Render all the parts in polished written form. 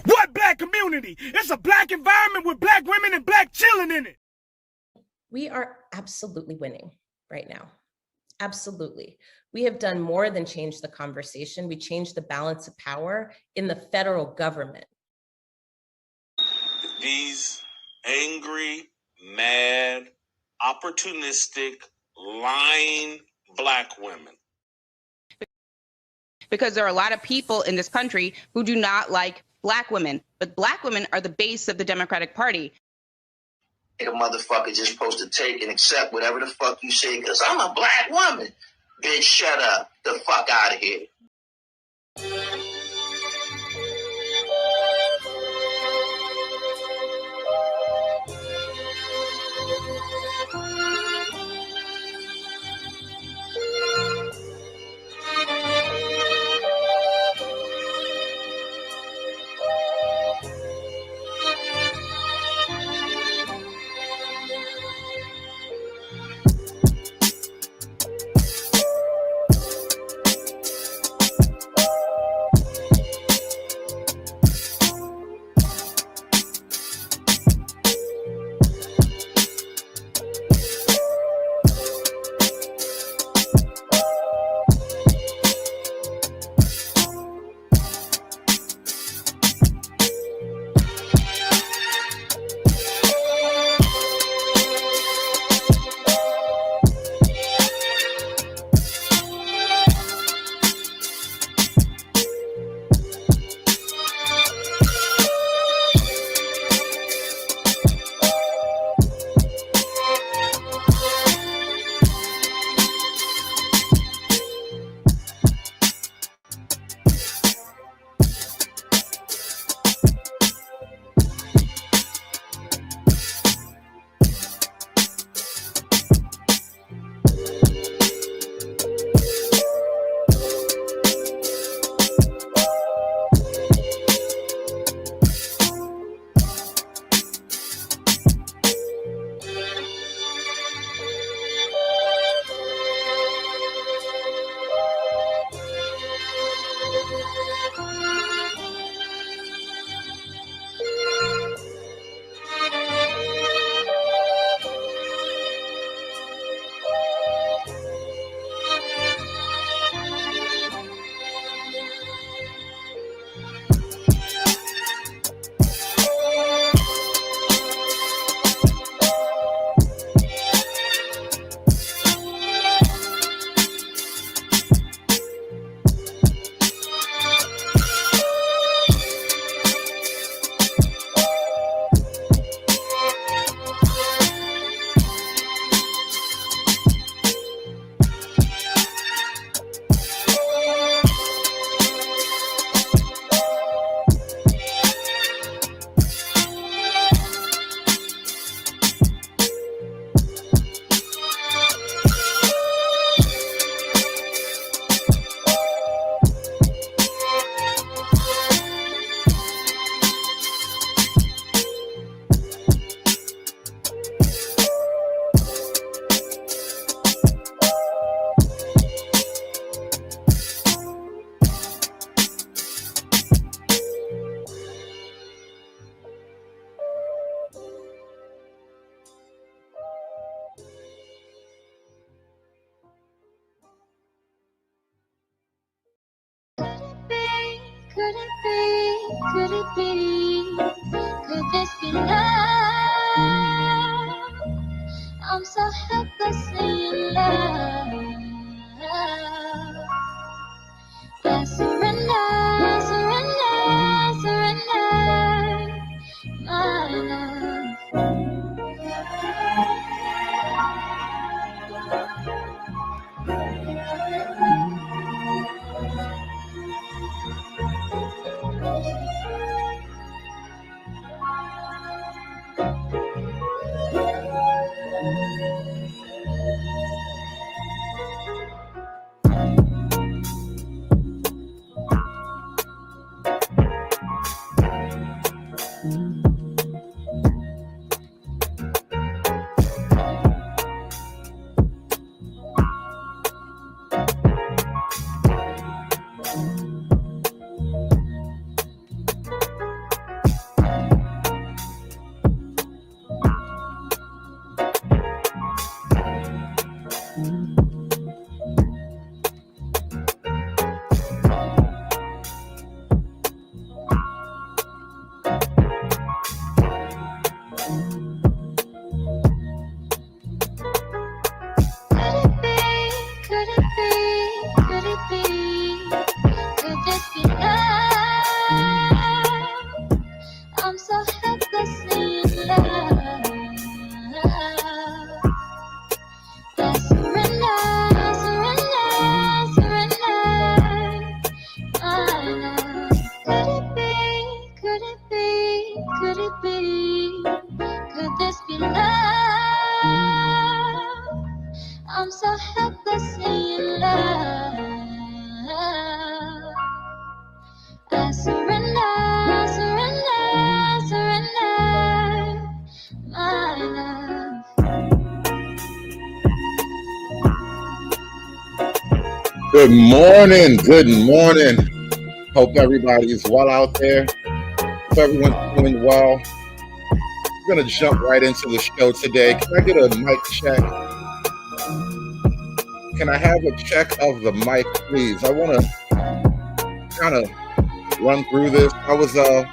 What black community? It's a black environment with black women and black children in it. We are absolutely winning right now. Absolutely. We have done more than change the conversation. We changed the balance of power in the federal government. These angry, mad, opportunistic, lying black women. Because there are a lot of people in this country who do not like black women, but black women are the base of the Democratic Party. A motherfucker just supposed to take and accept whatever the fuck you say because I'm a black woman. Bitch, shut up. The fuck out of here. Could it be? Could it be? Could this be love? I'm so helplessly in love. I surrender, surrender, surrender, my love. surrender, surrender, surrender, my love. Good morning. Good morning. Hope everybody's well out there. Hope everyone's doing well. We're going to jump right into the show today. Can I get a mic check? Can I have a check of the mic, please? I want to kind of run through this. I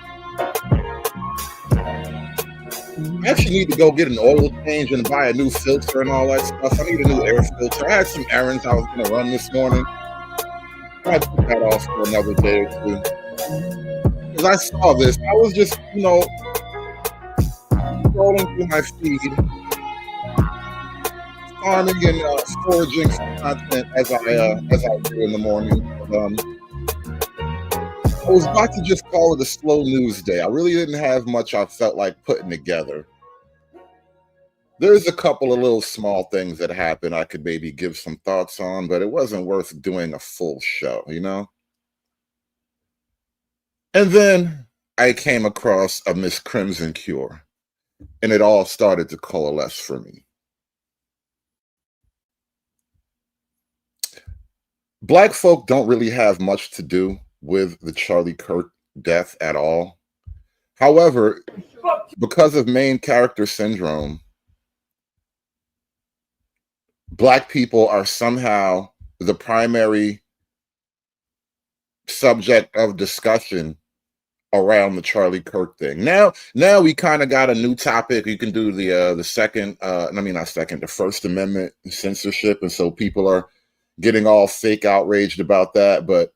actually need to go get an oil change and buy a new filter and all that stuff. I need a new air filter. I had some errands I was going to run this morning. I put that off for another day or two. Because I saw this. I was just, scrolling through my feed, farming and foraging for content as I do in the morning. I was about to just call it a slow news day. I really didn't have much I felt like putting together. There's a couple of little small things that happened I could maybe give some thoughts on, but it wasn't worth doing a full show, And then I came across a Miss Crimson Cure, and it all started to coalesce for me. Black folk don't really have much to do with the Charlie Kirk death at all. However, because of main character syndrome, Black people are somehow the primary subject of discussion around the Charlie Kirk thing. Now we kind of got a new topic. You can do the First Amendment censorship, and so people are getting all fake outraged about that. But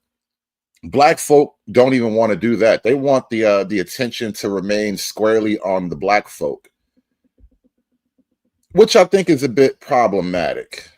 Black folk don't even want to do that. They want the attention to remain squarely on the Black folk, which I think is a bit problematic.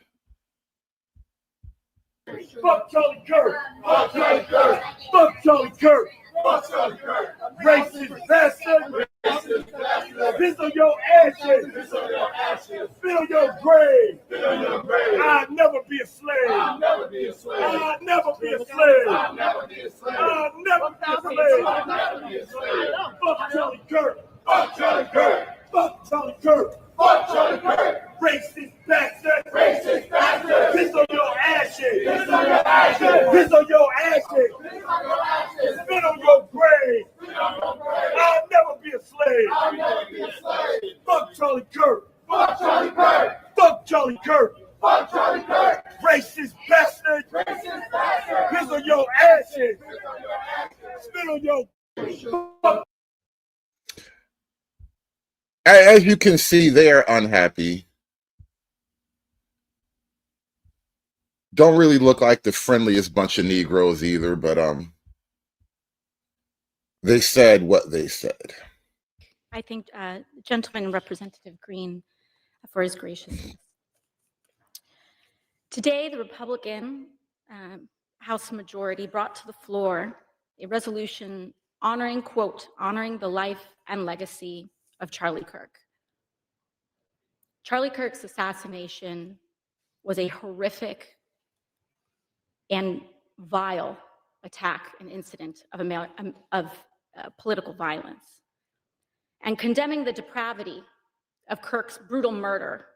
Fuck Charlie Kirk. Fuck Charlie Kirk. Fuck Charlie Kirk. Fuck Charlie Kirk. Racist bastard. Piss on your ashes. Piss on your ashes. Fill your grave. Fill your grave. I'll never be a slave. I'll never be a slave. I'll never be a slave. I'll never be a slave. I'll never be a slave. I'll never be a slave. Fuck Charlie Kirk. Fuck Charlie Kirk. Fuck Charlie Kirk. Fuck Charlie Kirk. Racist bastard. Racist bastard. Piss on your ashes. Piss on your ashes. Piss on your ashes. Piss on your ashes. Spit on your grave. Spit on your grave. I'll never be a slave. I'll never be a slave. Fuck Charlie Kirk. Fuck Charlie Kirk. Fuck Charlie Kirk. Fuck Charlie Kirk. Racist bastard. Racist bastard. Piss on your ashes. Piss on your ashes. Spit on your grave. As you can see, they are unhappy. Don't really look like the friendliest bunch of Negroes either, but they said what they said. I thank Gentleman Representative Green for his graciousness. Today, the Republican House majority brought to the floor a resolution honoring the life and legacy of Charlie Kirk. Charlie Kirk's assassination was a horrific and vile attack and incident of political violence. And condemning the depravity of Kirk's brutal murder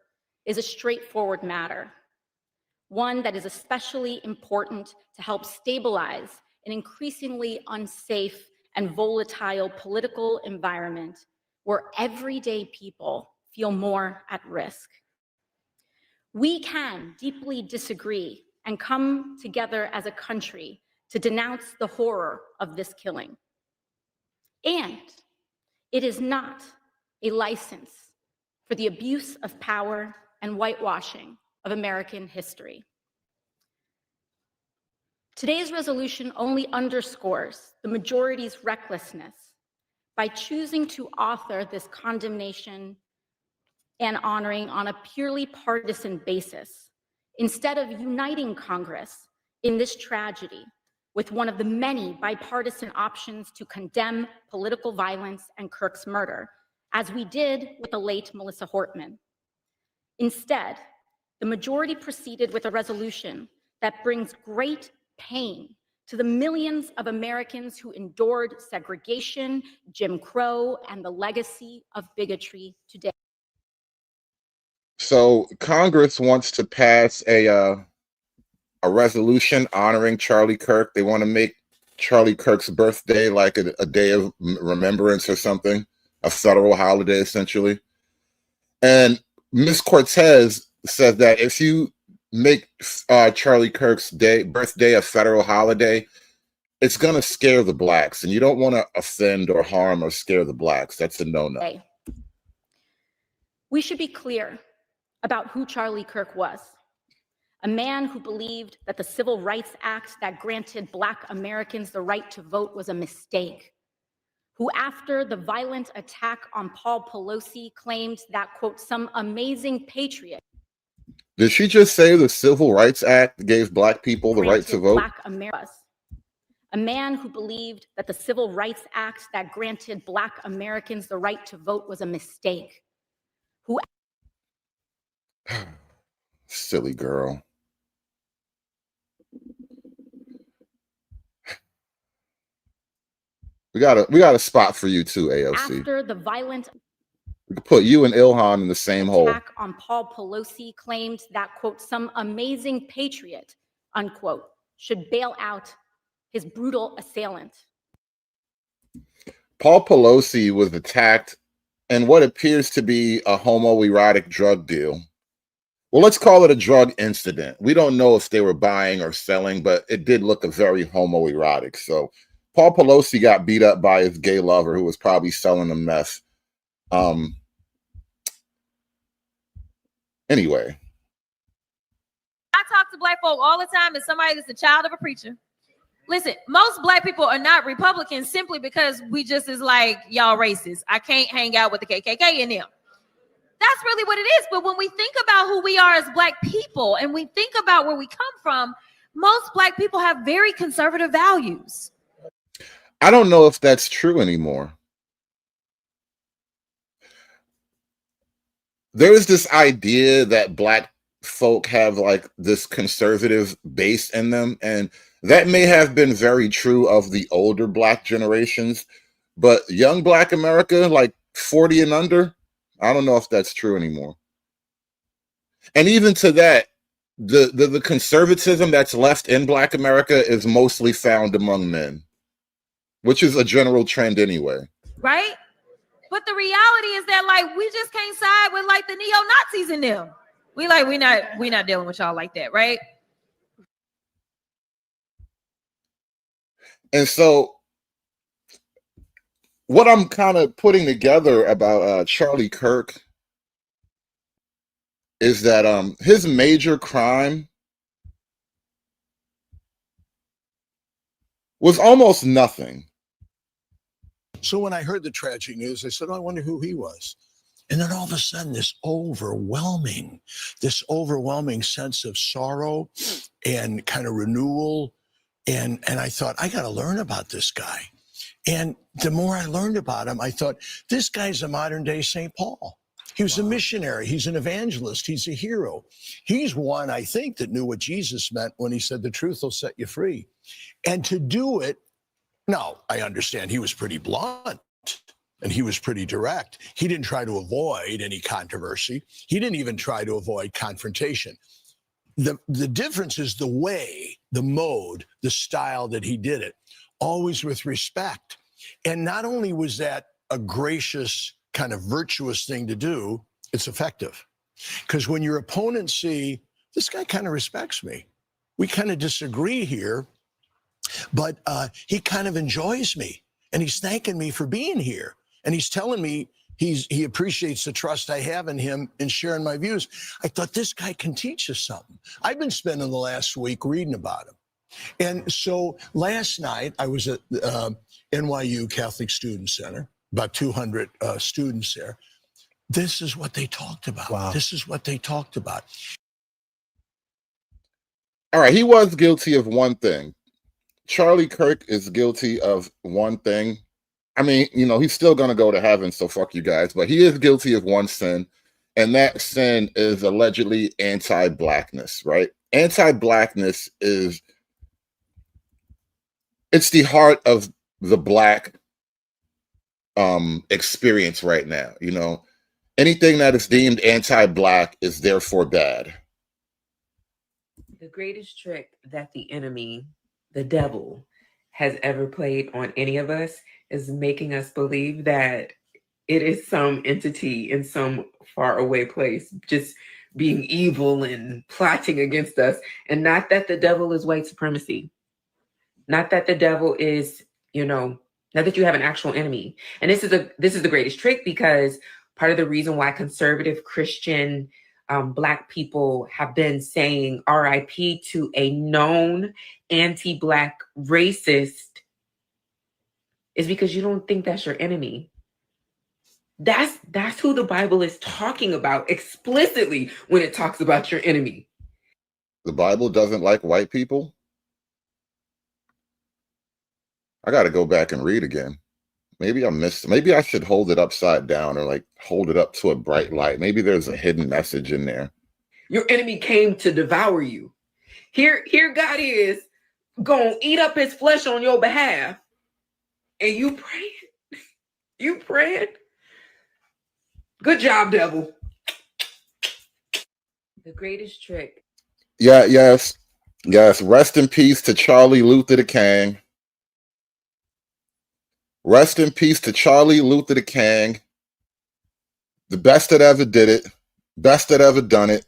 is a straightforward matter, one that is especially important to help stabilize an increasingly unsafe and volatile political environment where everyday people feel more at risk. We can deeply disagree and come together as a country to denounce the horror of this killing. And it is not a license for the abuse of power and whitewashing of American history. Today's resolution only underscores the majority's recklessness by choosing to author this condemnation and honoring on a purely partisan basis, instead of uniting Congress in this tragedy with one of the many bipartisan options to condemn political violence and Kirk's murder, as we did with the late Melissa Hortman. Instead, the majority proceeded with a resolution that brings great pain to the millions of Americans who endured segregation, Jim Crow, and the legacy of bigotry today. So Congress wants to pass a resolution honoring Charlie Kirk. They want to make Charlie Kirk's birthday like a day of remembrance or something, a federal holiday essentially. And Ms. Cortez says that if you make Charlie Kirk's birthday a federal holiday, it's going to scare the blacks, and you don't want to offend or harm or scare the blacks. That's a no-no. We should be clear about who Charlie Kirk was. A man who believed that the Civil Rights Act that granted Black Americans the right to vote was a mistake. Who, after the violent attack on Paul Pelosi, claimed that, quote, some amazing patriot. Did she just say the Civil Rights Act gave Black people the right to vote? Black Americans. A man who believed that the Civil Rights Act that granted Black Americans the right to vote was a mistake. Who silly girl. We got a spot for you too, AOC. After the violent we could put you and Ilhan in the same hole. Attack on Paul Pelosi claimed that, quote, some amazing patriot, unquote, should bail out his brutal assailant. Paul Pelosi was attacked in what appears to be a homoerotic drug deal. Well, let's call it a drug incident. We don't know if they were buying or selling, but it did look a very homoerotic. So Paul Pelosi got beat up by his gay lover who was probably selling a meth. Anyway. I talk to Black folk all the time as somebody that's a child of a preacher. Listen, most Black people are not Republicans simply because we just is like, y'all racist. I can't hang out with the KKK in them. That's really what it is. But when we think about who we are as Black people and we think about where we come from, most Black people have very conservative values. I don't know if that's true anymore. There is this idea that Black folk have like this conservative base in them, and that may have been very true of the older Black generations, but young Black America, like 40 and under, I don't know if that's true anymore. And even to that, the conservatism that's left in Black America is mostly found among men, which is a general trend anyway. Right? But the reality is that like we just can't side with like the neo-Nazis in them. We not dealing with y'all like that, right? And so what I'm kind of putting together about Charlie Kirk is that his major crime was almost nothing. So when I heard the tragic news, I said, oh, I wonder who he was. And then all of a sudden, this overwhelming sense of sorrow and kind of renewal. And I thought, I got to learn about this guy. And the more I learned about him, I thought, this guy's a modern day St. Paul. He was a missionary. He's an evangelist. He's a hero. He's one, I think, that knew what Jesus meant when he said, the truth will set you free. And to do it, now, I understand he was pretty blunt and he was pretty direct. He didn't try to avoid any controversy. He didn't even try to avoid confrontation. The difference is the way, the mode, the style that he did it, always with respect. And not only was that a gracious, kind of virtuous thing to do, it's effective. Because when your opponents see, this guy kind of respects me. We kind of disagree here, but he kind of enjoys me. And he's thanking me for being here. And he's telling me he appreciates the trust I have in him in sharing my views. I thought, this guy can teach us something. I've been spending the last week reading about him. And so last night I was at NYU Catholic Student Center, about 200 students there. This is what they talked about. Wow. This is what they talked about. All right, he was guilty of one thing. Charlie Kirk is guilty of one thing. I mean, you know, he's still going to go to heaven, so fuck you guys. But he is guilty of one sin, and that sin is allegedly anti-Blackness, right? Anti-Blackness is it's the heart of the Black experience right now. You know, anything that is deemed anti-Black is therefore bad. The greatest trick that the enemy, the devil, has ever played on any of us is making us believe that it is some entity in some faraway place just being evil and plotting against us, and not that the devil is white supremacy, not that the devil is, not that you have an actual enemy. And this is the greatest trick, because part of the reason why conservative Christian Black people have been saying RIP to a known anti-Black racist is because you don't think that's your enemy. That's who the Bible is talking about explicitly when it talks about your enemy. The Bible doesn't like white people? I got to go back and read again. Maybe I missed. Maybe I should hold it upside down, or like hold it up to a bright light. Maybe there's a hidden message in there. Your enemy came to devour you. Here God is gonna eat up his flesh on your behalf, and you praying. You praying. Good job, devil. The greatest trick. Yeah, yes. Rest in peace to Charlie Luther the King. Rest in peace to Charlie Luther the King. The best that ever did it. Best that ever done it.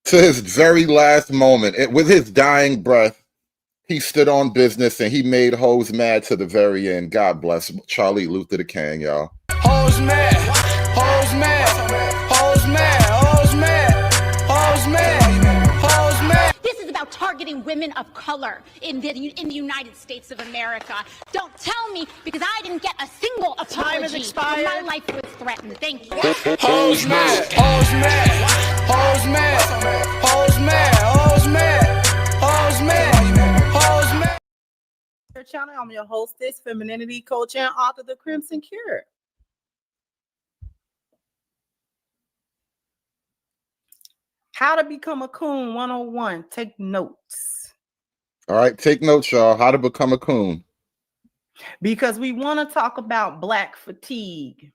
To his very last moment, with his dying breath, he stood on business and he made hoes mad to the very end. God bless Charlie Luther the King, y'all. Hoes mad, hoes mad, hoes mad, hoes mad, hoes mad, hoes mad. This is about targeting women of color in the United States of America. Don't tell me, because I didn't get a single apology. Time has expired. My life was threatened. Thank you. Hoes mad, hoes mad, hoes mad, hoes mad, hoes mad, hoes mad, hoes mad. Channel. I'm your hostess, femininity coach, and author of The Crimson Cure. How to become a coon 101. Take notes. All right, take notes, y'all. How to become a coon. Because we want to talk about Black fatigue.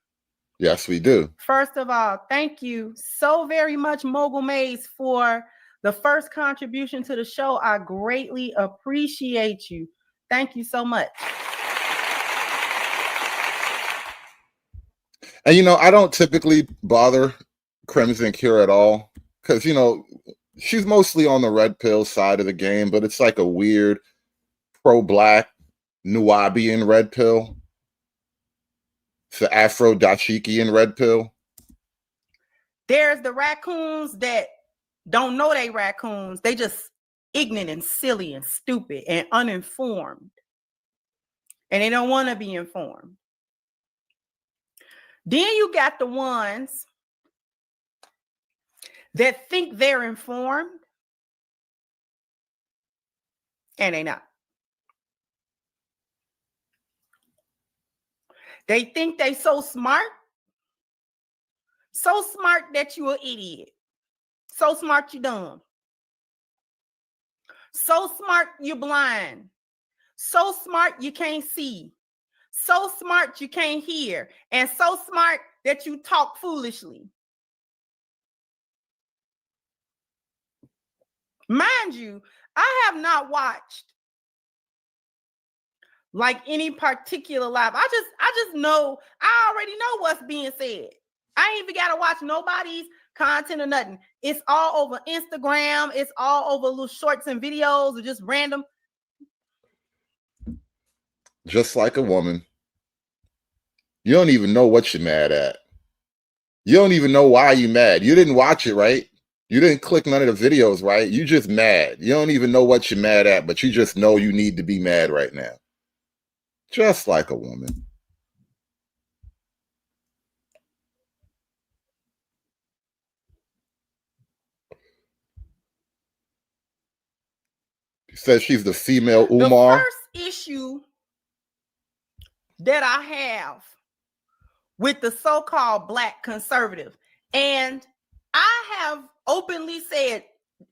Yes, we do. First of all, thank you so very much, Mogul Maze, for the first contribution to the show. I greatly appreciate you. Thank you so much. And, I don't typically bother Crimson Cure at all, because, she's mostly on the red pill side of the game, but it's like a weird pro-Black Nubian red pill. It's the Afro-Dachikian red pill. There's the raccoons that don't know they raccoons. They just ignorant and silly and stupid and uninformed. And they don't want to be informed. Then you got the ones that think they're informed and they not. They think they so smart that you an idiot. So smart you dumb. So smart you blind. So smart you can't see. So smart you can't hear. And so smart that you talk foolishly. Mind you, I have not watched like any particular live. I just know, I already know what's being said. I ain't even got to watch nobody's content or nothing. It's all over Instagram. It's all over little shorts and videos or just random. Just like a woman. You don't even know what you're mad at. You don't even know why you're mad. You didn't watch it, right? You didn't click none of the videos, right? You just mad. You don't even know what you're mad at, but you just know you need to be mad right now. Just like a woman. She says she's the female Umar. The first issue that I have with the so-called Black conservative, and I have openly said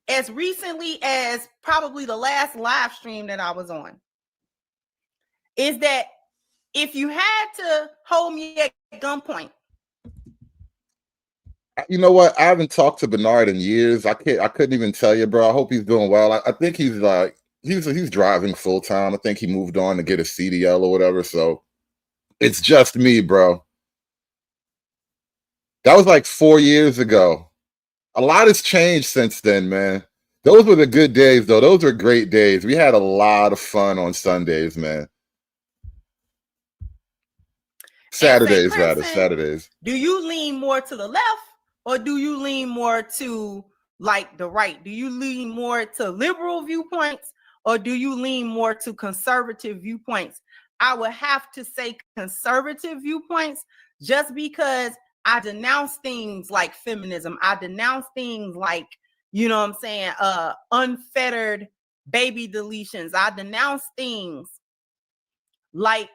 as recently as probably the last live stream that I was on, is that if you had to hold me at gunpoint, You know what? I haven't talked to Bernard in years. I couldn't even tell you, bro. I hope he's doing well. I think he's like he's driving full time. I think he moved on to get a CDL or whatever. So it's just me, bro. That was like 4 years ago. A lot has changed since then, man. Those were the good days, though. Those were great days. We had a lot of fun on Sundays, man. Saturdays, rather. Saturdays. do you lean more to the left or do you lean more to like the right? Do you lean more to liberal viewpoints or do you lean more to conservative viewpoints? I would have to say conservative viewpoints just because I denounce things like feminism. I denounce things like, you know what I'm saying, unfettered baby deletions. I denounce things like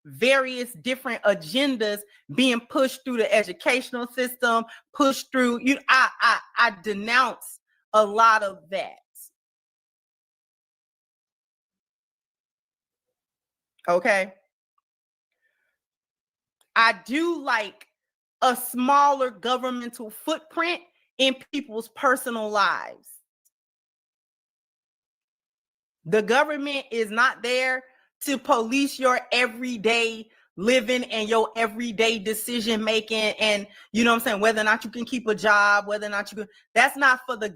various different agendas being pushed through the educational system, pushed through, I denounce a lot of that. Okay. I do like a smaller governmental footprint in people's personal lives. The government is not there to police your everyday living and your everyday decision making, and you know what I'm saying, whether or not you can keep a job, whether or not you can, that's not for the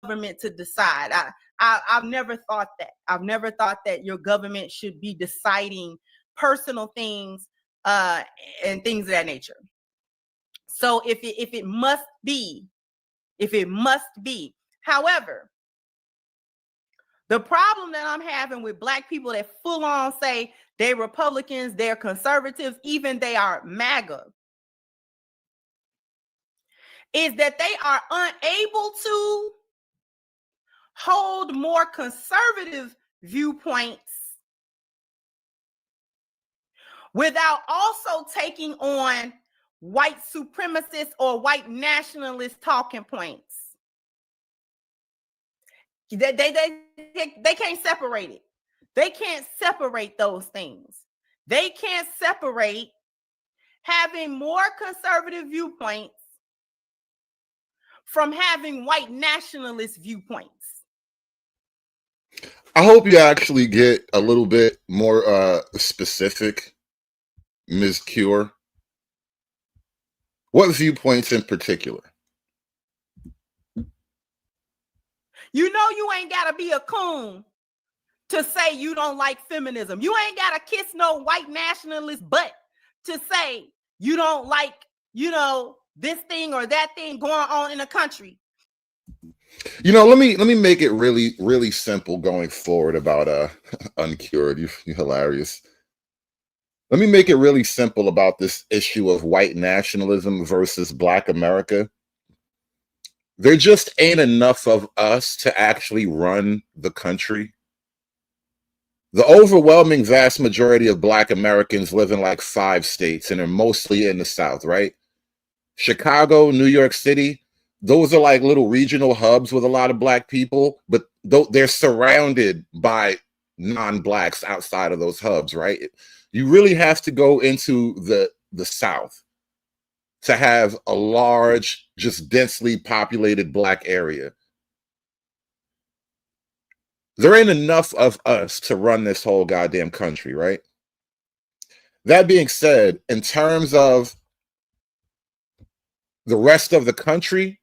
government to decide. I've never thought that. I've never thought that your government should be deciding personal things and things of that nature. So if it must be, however, the problem that I'm having with Black people that full on say they're Republicans, they're conservatives, even they are MAGA, is that they are unable to hold more conservative viewpoints without also taking on white supremacist or white nationalist talking points. They can't separate it. They can't separate those things. They can't separate having more conservative viewpoints from having white nationalist viewpoints. I hope you actually get a little bit more specific, Ms. Cure. What viewpoints in particular? You know you ain't got to be a coon to say you don't like feminism. You ain't got to kiss no white nationalist butt to say you don't like, you know, this thing or that thing going on in the country. You know, let me make it really, really simple going forward about Uncured. You're hilarious. Let me make it really simple about this issue of white nationalism versus Black America. There just ain't enough of us to actually run the country. The overwhelming vast majority of Black Americans live in like 5 states and are mostly in the South, right? Chicago, New York City, those are like little regional hubs with a lot of Black people, but they're surrounded by non-Blacks outside of those hubs, right? You really have to go into the South to have a large, just densely populated Black area. There ain't enough of us to run this whole goddamn country, right? That being said, in terms of the rest of the country,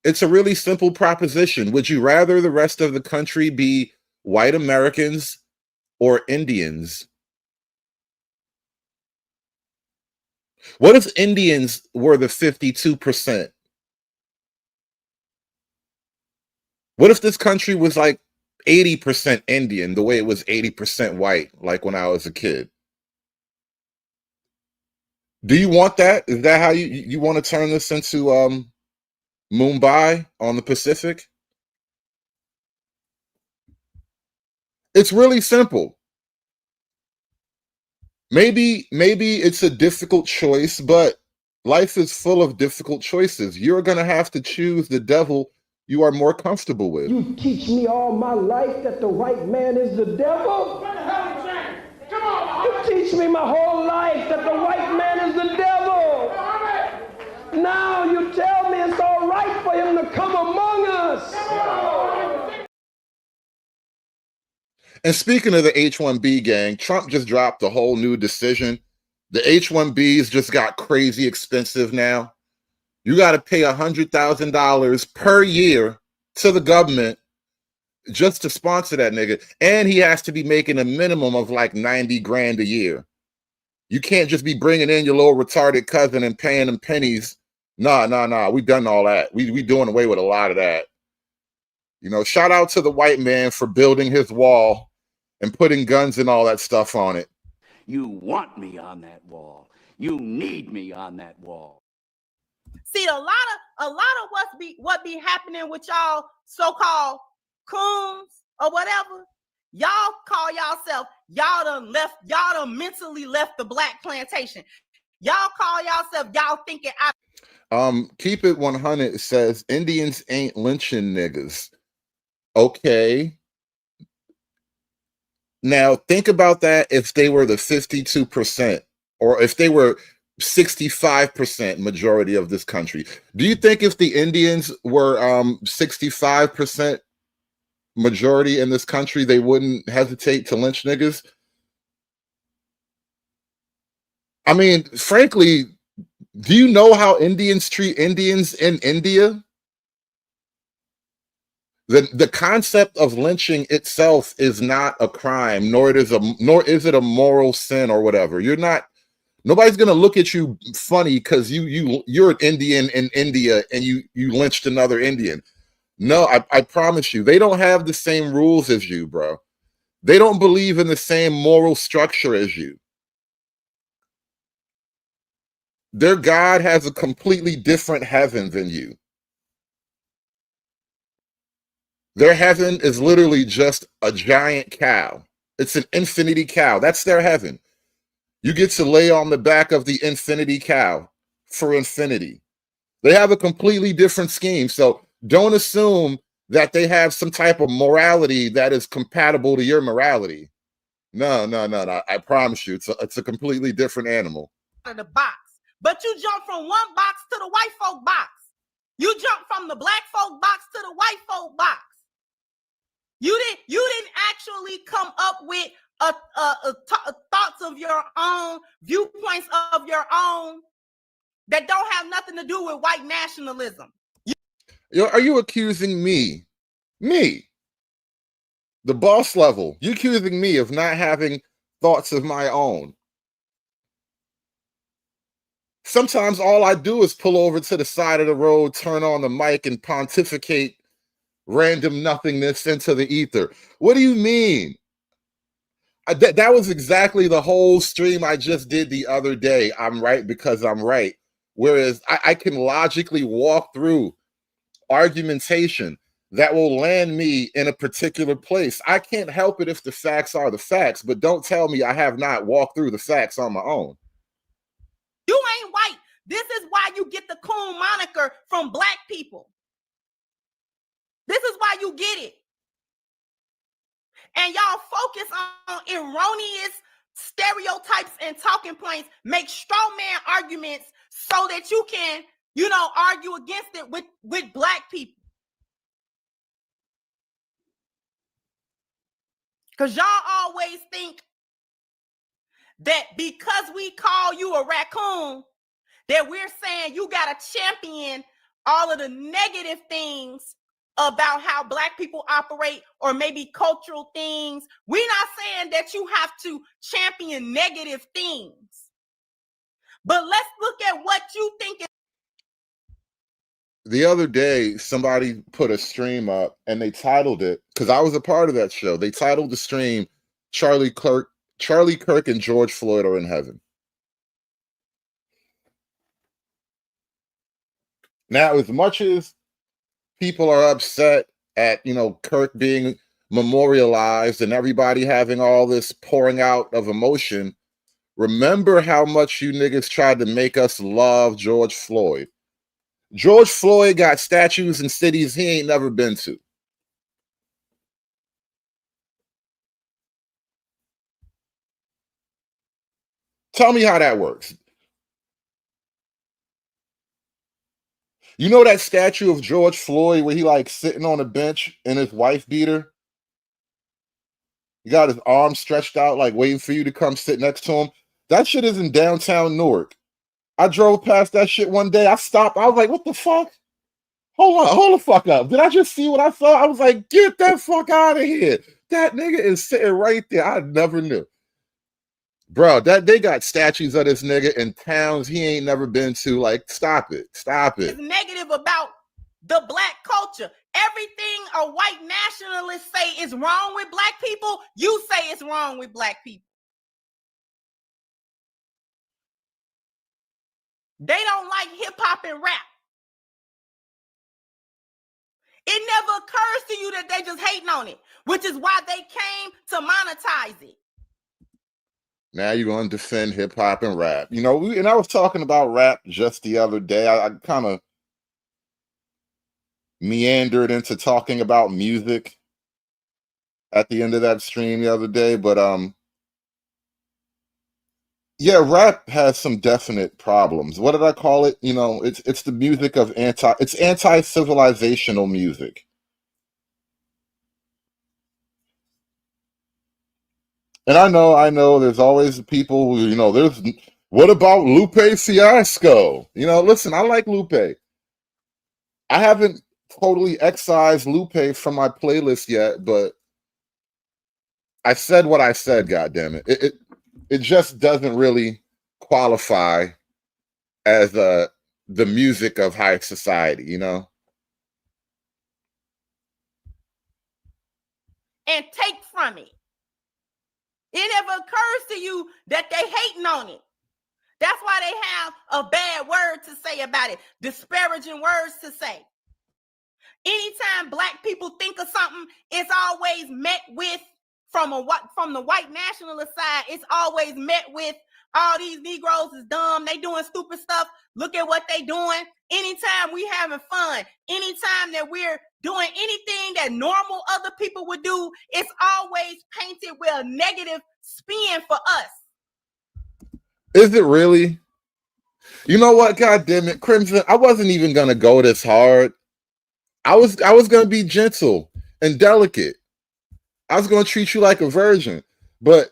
it's a really simple proposition. Would you rather the rest of the country be white Americans or Indians? What if Indians were the 52%? What if this country was like 80% Indian, the way it was 80% white, like when I was a kid? Do you want that? Is that how you want to turn this into Mumbai on the Pacific? It's really simple. Maybe it's a difficult choice, but life is full of difficult choices. You're going to have to choose the devil you are more comfortable with. You teach me all my life that the white man is the devil. You teach me my whole life that the white man is the devil. Now you tell me it's all right for him to come among us. And speaking of the H-1B gang, Trump just dropped a whole new decision. The H-1Bs just got crazy expensive now. You got to pay $100,000 per year to the government just to sponsor that nigga. And he has to be making a minimum of like 90 grand a year. You can't just be bringing in your little retarded cousin and paying him pennies. Nah. We done all that. We doing away with a lot of that. You know, shout out to the white man for building his wall and putting guns and all that stuff on it. You want me on that wall. You need me on that wall. See, a lot of what be happening with y'all so-called coons or whatever, y'all call yourself, y'all done mentally left the black plantation. Y'all call yourself, y'all thinking Keep It 100 says Indians ain't lynching niggas. Okay. Now think about that if they were the 52% or if they were 65% majority of this country. Do you think if the Indians were 65% majority in this country, they wouldn't hesitate to lynch niggas? I mean, frankly, do you know how Indians treat Indians in India? The concept of lynching itself is not a crime, nor is it a moral sin or whatever. Nobody's gonna look at you funny because you're an Indian in India and you lynched another Indian. No, I promise you, they don't have the same rules as you, bro. They don't believe in the same moral structure as you. Their God has a completely different heaven than you. Their heaven is literally just a giant cow. It's an infinity cow. That's their heaven. You get to lay on the back of the infinity cow for infinity. They have a completely different scheme. So don't assume that they have some type of morality that is compatible to your morality. No. I promise you, it's a completely different animal. out of the box. But you jump from one box to the white folk box. You jump from the black folk box to the white folk box. You didn't actually come up with thoughts of your own, viewpoints of your own that don't have nothing to do with white nationalism. Are you accusing me, the boss level? You accusing me of not having thoughts of my own? Sometimes all I do is pull over to the side of the road, turn on the mic, and pontificate random nothingness into the ether. What do you mean? That was exactly the whole stream I just did the other day. I'm right because I'm right. Whereas I can logically walk through argumentation that will land me in a particular place. I can't help it if the facts are the facts, but don't tell me I have not walked through the facts on my own. You ain't white. This is why you get the coon moniker from black people. This is why you get it. And y'all focus on erroneous stereotypes and talking points, make straw man arguments so that you can, argue against it with black people. Because y'all always think that because we call you a raccoon, that we're saying you got to champion all of the negative things about how black people operate or maybe cultural things. We're not saying that you have to champion negative things. But let's look at what you think. The other day, somebody put a stream up and they titled it, because I was a part of that show. They titled the stream, Charlie Kirk and George Floyd are in heaven. Now, as much as people are upset at, Kirk being memorialized and everybody having all this pouring out of emotion, remember how much you niggas tried to make us love George Floyd. George Floyd got statues in cities he ain't never been to. Tell me how that works. You know that statue of George Floyd where he like sitting on a bench and his wife beater? He got his arms stretched out, like waiting for you to come sit next to him. That shit is in downtown Newark. I drove past that shit one day. I stopped. I was like, what the fuck? Hold on, hold the fuck up. Did I just see what I saw? I was like, get that fuck out of here. That nigga is sitting right there. I never knew. Bro, that they got statues of this nigga in towns he ain't never been to. Like, stop it. Stop it. It's negative about the black culture. Everything a white nationalist say is wrong with black people, you say it's wrong with black people. They don't like hip hop and rap. It never occurs to you that they just hating on it, which is why they came to monetize it. Now you're going to defend hip hop and rap. You know, and I was talking about rap just the other day. I kind of meandered into talking about music at the end of that stream the other day, but yeah, rap has some definite problems. What did I call it? You know, it's the music of anti-civilizational music. And I know there's always people who, you know, what about Lupe Fiasco? You know, listen, I like Lupe. I haven't totally excised Lupe from my playlist yet, but I said what I said, goddammit. It just doesn't really qualify as the music of high society, you know? And take from it. It never occurs to you that they hating on it. That's why they have a bad word to say about it, disparaging words to say. Anytime black people think of something, it's always met with, from the white nationalist side, it's always met with, all these Negroes is dumb, they doing stupid stuff, look at what they doing. Anytime we having fun, anytime that we're doing anything that normal other people would do, it's always painted with a negative spin for us. Is it really? You know what, God damn it, Crimson, I wasn't even gonna go this hard. I was gonna be gentle and delicate. I was gonna treat you like a virgin. But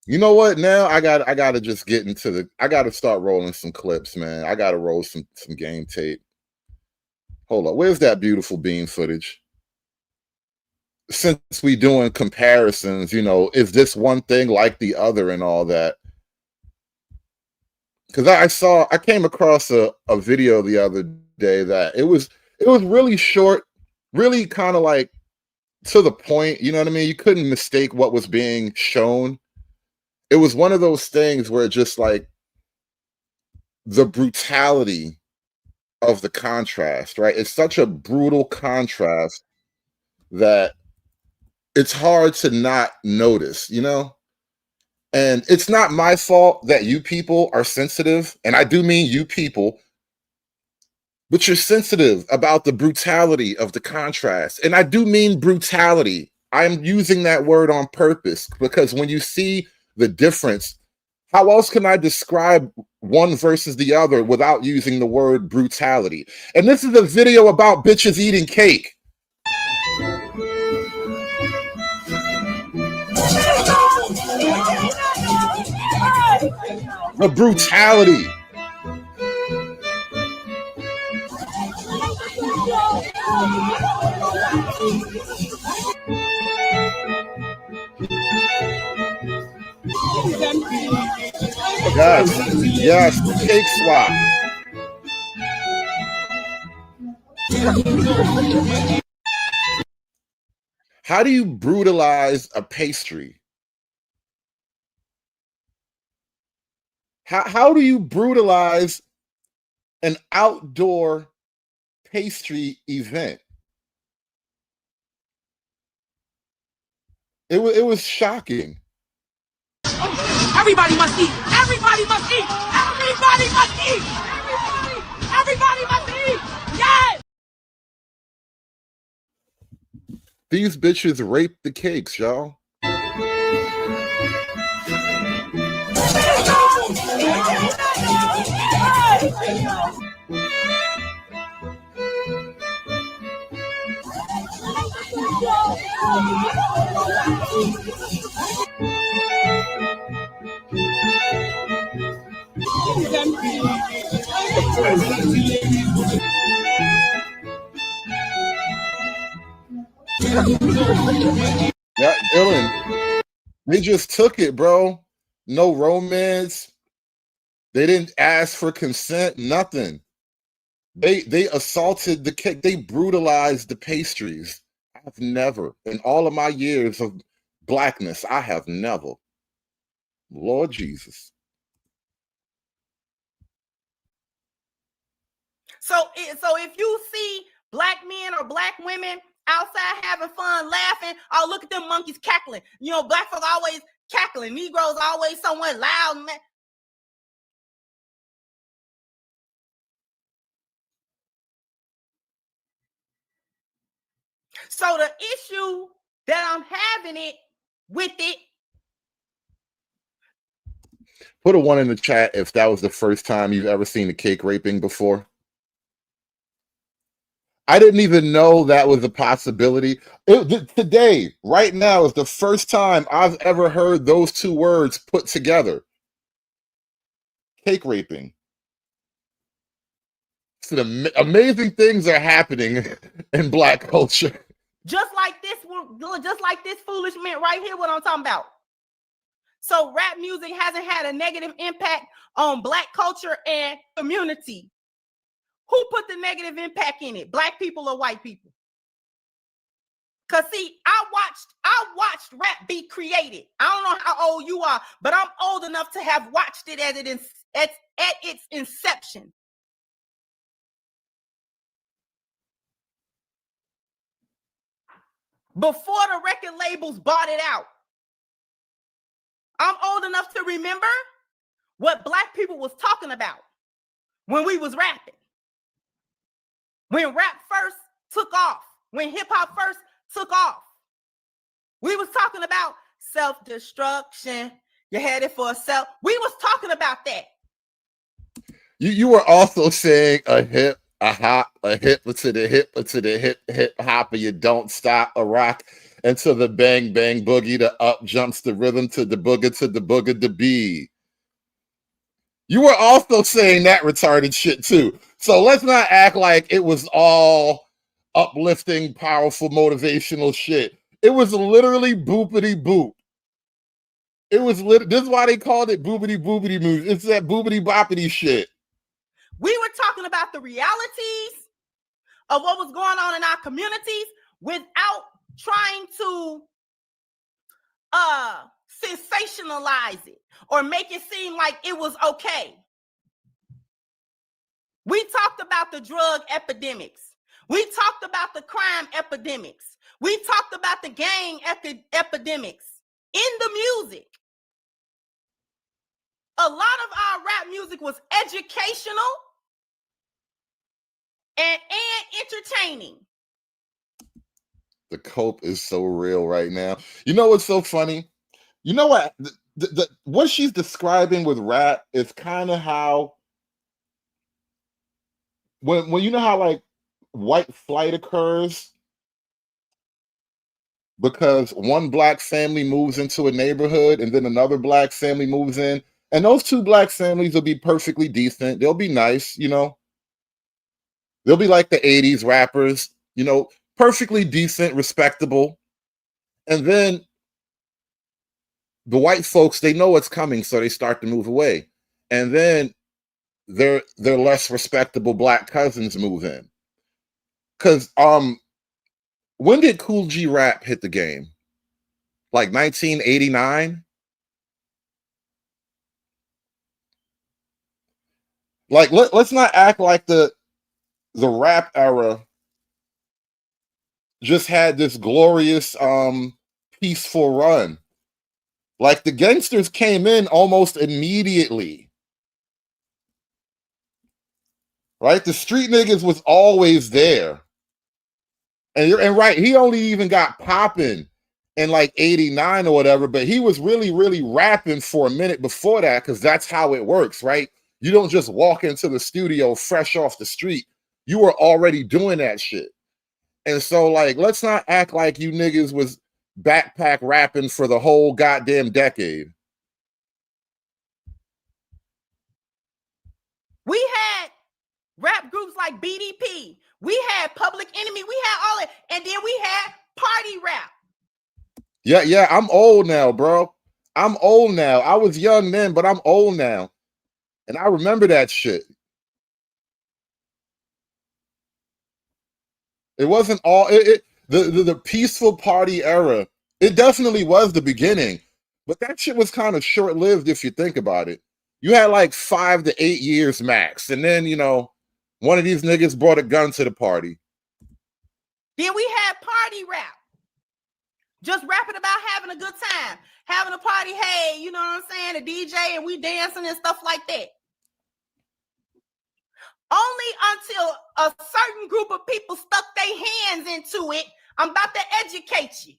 you know what? Now I gotta just get into I gotta start rolling some clips, man. I gotta roll some game tape. Hold on, where's that beautiful beam footage? Since we doing comparisons, you know, is this one thing like the other and all that? Because I came across a video the other day that it was really short, really kind of like to the point, you know what I mean? You couldn't mistake what was being shown. It was one of those things where just like the brutality of the contrast, right? It's such a brutal contrast that it's hard to not notice, you know? And it's not my fault that you people are sensitive, and I do mean you people, but you're sensitive about the brutality of the contrast. And I do mean brutality. I'm using that word on purpose because when you see the difference, how else can I describe one versus the other without using the word brutality? And this is a video about bitches eating cake. The brutality. Yes, cake swap. How do you brutalize a pastry? How do you brutalize an outdoor pastry event? It was shocking. Everybody must eat. Everybody must eat. Everybody must eat. Everybody must eat. Yes! These bitches rape the cakes, y'all. Yeah, Dylan, they just took it, bro. No romance. They didn't ask for consent, nothing. They assaulted the cake. They brutalized the pastries. I've never, in all of my years of blackness, I have never. Lord Jesus. So if you see black men or black women outside having fun, laughing, oh, look at them monkeys cackling. You know, black folks always cackling. Negroes always somewhere loud. So the issue that I'm having it with it. Put a 1 in the chat if that was the first time you've ever seen a cake raping before. I didn't even know that was a possibility. Today, right now, is the first time I've ever heard those two words put together. Cake raping. Some amazing things are happening in black culture. Just like this foolish man right here, what I'm talking about. So rap music hasn't had a negative impact on black culture and community. Who put the negative impact in it? Black people or white people? Cause see, I watched rap be created. I don't know how old you are, but I'm old enough to have watched it at its inception. Before the record labels bought it out. I'm old enough to remember what black people was talking about when we was rapping. When rap first took off, when hip hop first took off, we was talking about self-destruction. You're headed for a self. We was talking about that. You were also saying a hip, a hop, a hip to the hip hopper. You don't stop, a rock, and to the bang bang boogie. The up jumps the rhythm to the booger the bee. You were also saying that retarded shit too. So let's not act like it was all uplifting, powerful, motivational shit. It was literally boopity boop. It was this is why they called it boopity boopity moves. It's that boopity boppity shit. We were talking about the realities of what was going on in our communities without trying to sensationalize it or make it seem like it was okay. We talked about the drug epidemics. We talked about the crime epidemics. We talked about the gang epidemics in the music. A lot of our rap music was educational and entertaining. The cope is so real right now. You know what's so funny? You know what? What she's describing with rap is kind of how when you know how like white flight occurs because one black family moves into a neighborhood and then another black family moves in, and those two black families will be perfectly decent. They'll be nice, you know. They'll be like the 80s rappers, you know, perfectly decent, respectable. And then the white folks, they know what's coming, so they start to move away. And then their less respectable black cousins move in. Because when did Cool G Rap hit the game? Like 1989? Like let's not act like the rap era just had this glorious peaceful run. Like the gangsters came in almost immediately. right? The street niggas was always there. And right, he only even got popping in like 89 or whatever, but he was really, really rapping for a minute before that, because that's how it works, right? You don't just walk into the studio fresh off the street. You were already doing that shit. And so, like, let's not act like you niggas was backpack rapping for the whole goddamn decade. We had rap groups like BDP. We had Public Enemy. We had all it. And then we had party rap. Yeah, I'm old now, bro. I'm old now. I was young then, but I'm old now. And I remember that shit. It wasn't all the peaceful party era. It definitely was the beginning, but that shit was kind of short-lived if you think about it. You had like 5 to 8 years max, and then one of these niggas brought a gun to the party. Then we had party rap. Just rapping about having a good time, having a party. Hey, you know what I'm saying? A DJ and we dancing and stuff like that. Only until a certain group of people stuck their hands into it. I'm about to educate you.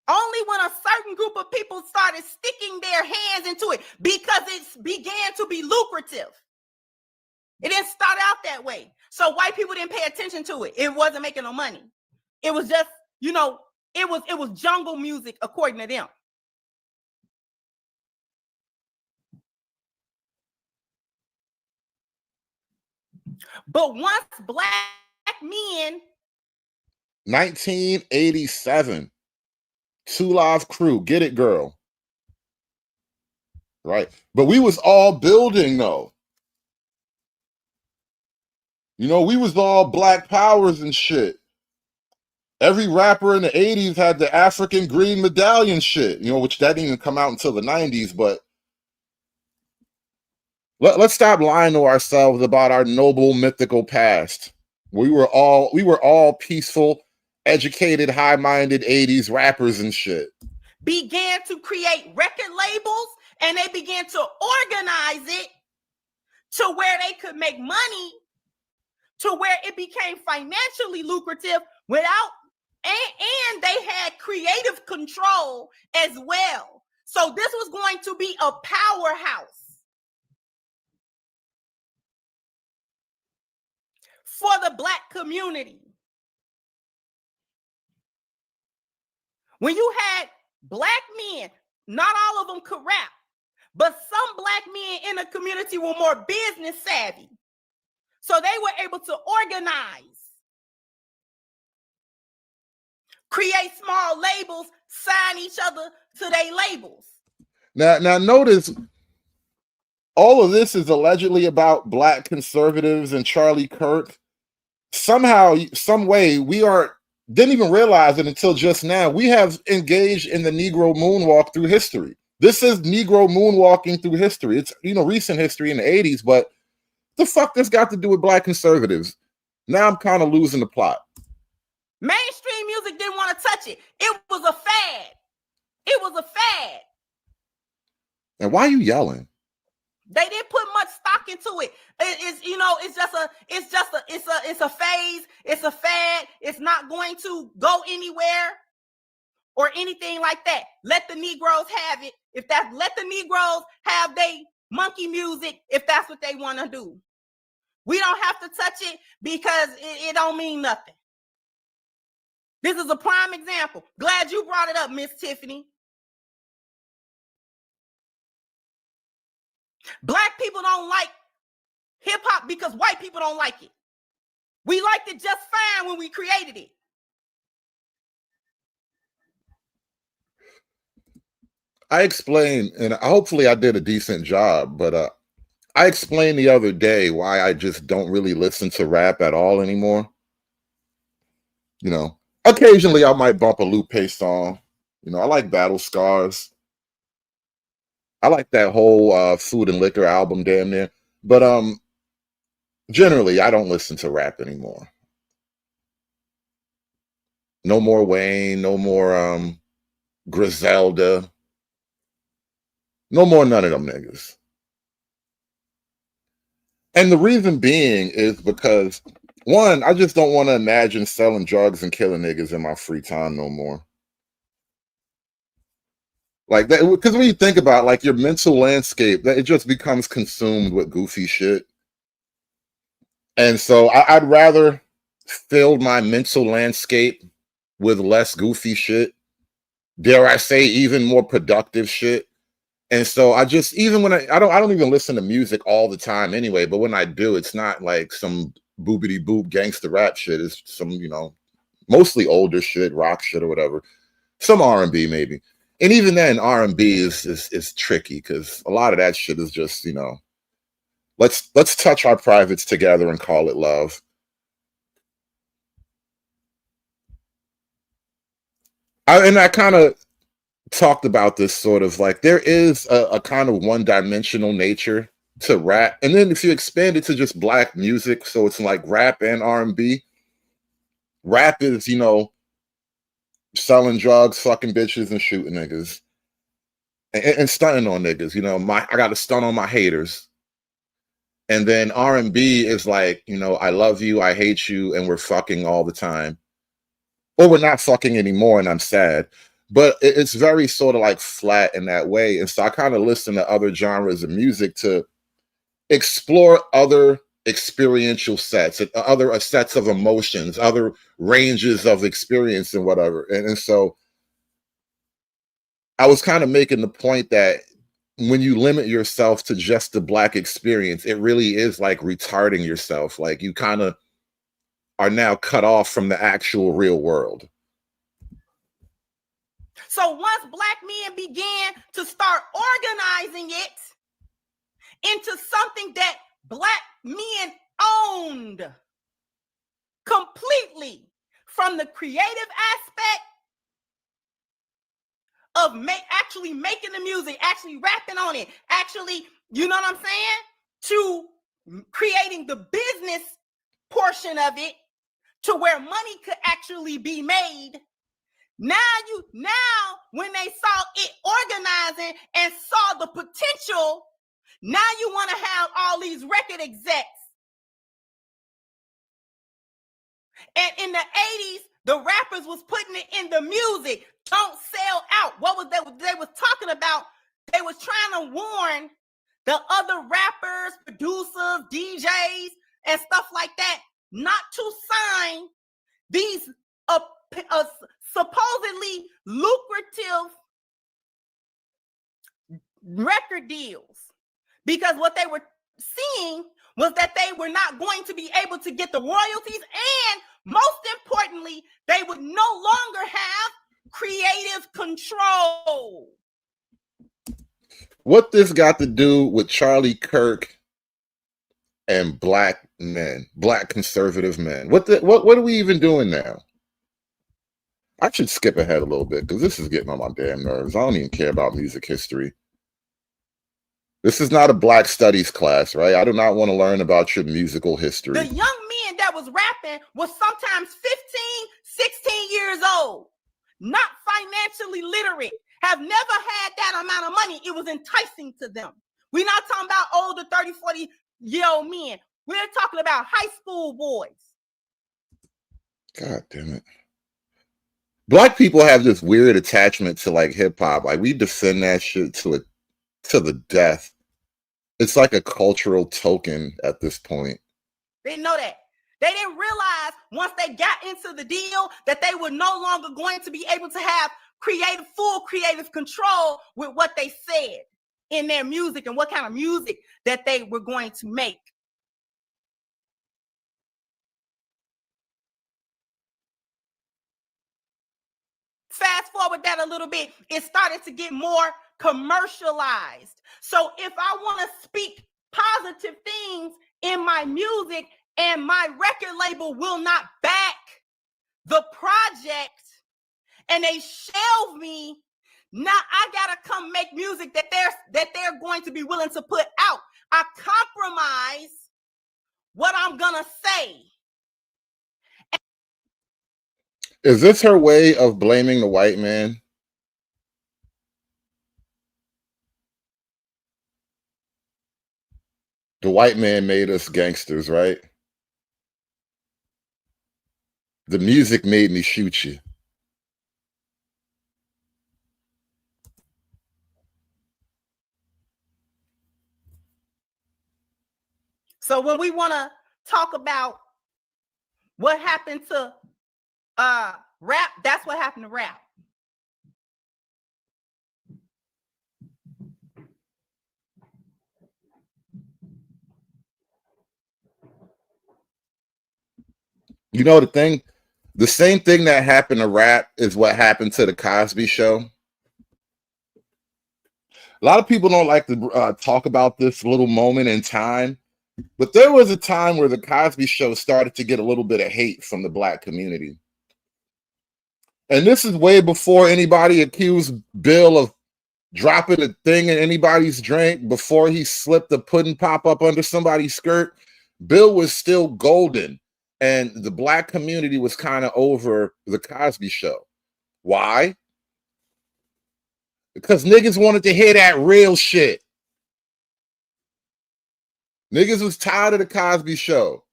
Only when a certain group of people started sticking their hands into it, because it began to be lucrative. It didn't start out that way. So white people didn't pay attention to it. It wasn't making no money. It was just, it was jungle music according to them. But once black men 1987, Two Live Crew, Get It Girl. Right. But we was all building though. We was all black powers and shit. Every rapper in the 80s had the African green medallion shit, which that didn't even come out until the 90s, but let's stop lying to ourselves about our noble mythical past. We were all peaceful, educated, high-minded 80s rappers and shit. Began to create record labels, and they began to organize it to where they could make money, to where it became financially lucrative and they had creative control as well. So this was going to be a powerhouse for the black community. When you had black men, not all of them could rap, but some black men in the community were more business savvy. So they were able to organize, create small labels, sign each other to their labels. Now notice, all of this is allegedly about black conservatives and Charlie Kirk. Somehow, some way, didn't even realize it until just now. We have engaged in the Negro moonwalk through history. This is Negro moonwalking through history. It's recent history in the 80s, but the fuck this got to do with black conservatives? Now I'm kind of losing the plot. Mainstream music didn't want to touch it. It was a fad. It was a fad. And why are you yelling? They didn't put much stock into it. It's a phase. It's a fad. It's not going to go anywhere or anything like that. Let the Negroes have it. Let the Negroes have their monkey music if that's what they want to do. We don't have to touch it because it don't mean nothing. This is a prime example. Glad you brought it up, Miss Tiffany. Black people don't like hip hop because white people don't like it. We liked it just fine when we created it. I explained, and hopefully I did a decent job, but I explained the other day why I just don't really listen to rap at all anymore. Occasionally I might bump a Lupe song. I like Battle Scars. I like that whole Food and Liquor album, damn near. But generally, I don't listen to rap anymore. No more Wayne, no more Griselda. No more none of them niggas. And the reason being is because, one, I just don't want to imagine selling drugs and killing niggas in my free time no more. Like that, because when you think about like your mental landscape, that it just becomes consumed with goofy shit. And so I'd rather fill my mental landscape with less goofy shit. Dare I say, even more productive shit. And so I just, even when I don't even listen to music all the time anyway, but when I do, it's not like some boobity boop gangster rap shit. It's some, mostly older shit, rock shit or whatever. Some R&B maybe. And even then, R&B is tricky because a lot of that shit is just, let's touch our privates together and call it love. I kind of talked about this sort of like there is a kind of one-dimensional nature to rap, and then if you expand it to just black music, so it's like rap and R&B. Rap is selling drugs, fucking bitches, and shooting niggas, and stunting on niggas. I got to stunt on my haters. And then R&B is like, I love you, I hate you, and we're fucking all the time, or we're not fucking anymore, and I'm sad. But it's very sort of like flat in that way. And so I kind of listen to other genres of music to explore other experiential sets, other sets of emotions, other ranges of experience and whatever. And so I was kind of making the point that when you limit yourself to just the black experience, it really is like retarding yourself. Like you kind of are now cut off from the actual real world. So once black men began to start organizing it into something that black men owned completely, from the creative aspect of actually making the music, actually rapping on it, actually, you know what I'm saying? To creating the business portion of it to where money could actually be made. Now when they saw it organizing and saw the potential, now you want to have all these record execs. And in the 80s, the rappers was putting it in the music. Don't sell out. What was they was talking about? They was trying to warn the other rappers, producers, DJs, and stuff like that not to sign these supposedly lucrative record deals, because what they were seeing was that they were not going to be able to get the royalties, and most importantly, they would no longer have creative control. What this got to do with Charlie Kirk and black men, black conservative men? What are we even doing now? I should skip ahead a little bit because this is getting on my damn nerves. I don't even care about music history. This is not a black studies class, right? I do not want to learn about your musical history. The young men that was rapping was sometimes 15, 16 years old, not financially literate, have never had that amount of money. It was enticing to them. We're not talking about older 30, 40-year-old men. We're talking about high school boys. God damn it. Black people have this weird attachment to like hip hop. Like we defend that shit to the death. It's like a cultural token at this point. They didn't know that. They didn't realize once they got into the deal that they were no longer going to be able to have full creative control with what they said in their music and what kind of music that they were going to make. Fast forward that a little bit, it started to get more commercialized. So if I want to speak positive things in my music and my record label will not back the project and they shelve me, now I gotta come make music that they're going to be willing to put out. I compromise what I'm gonna say. Is this her way of blaming the white man? The white man made us gangsters, right? The music made me shoot you. So when we want to talk about what happened to rap, that's what happened to rap. You know the same thing that happened to rap is what happened to the Cosby Show. A lot of people don't like to talk about this little moment in time, but there was a time where the Cosby Show started to get a little bit of hate from the Black community. And this is way before anybody accused Bill of dropping a thing in anybody's drink, before he slipped a pudding pop up under somebody's skirt. Bill was still golden, and the Black community was kind of over the Cosby Show. Why? Because niggas wanted to hear that real shit. Niggas was tired of the Cosby Show.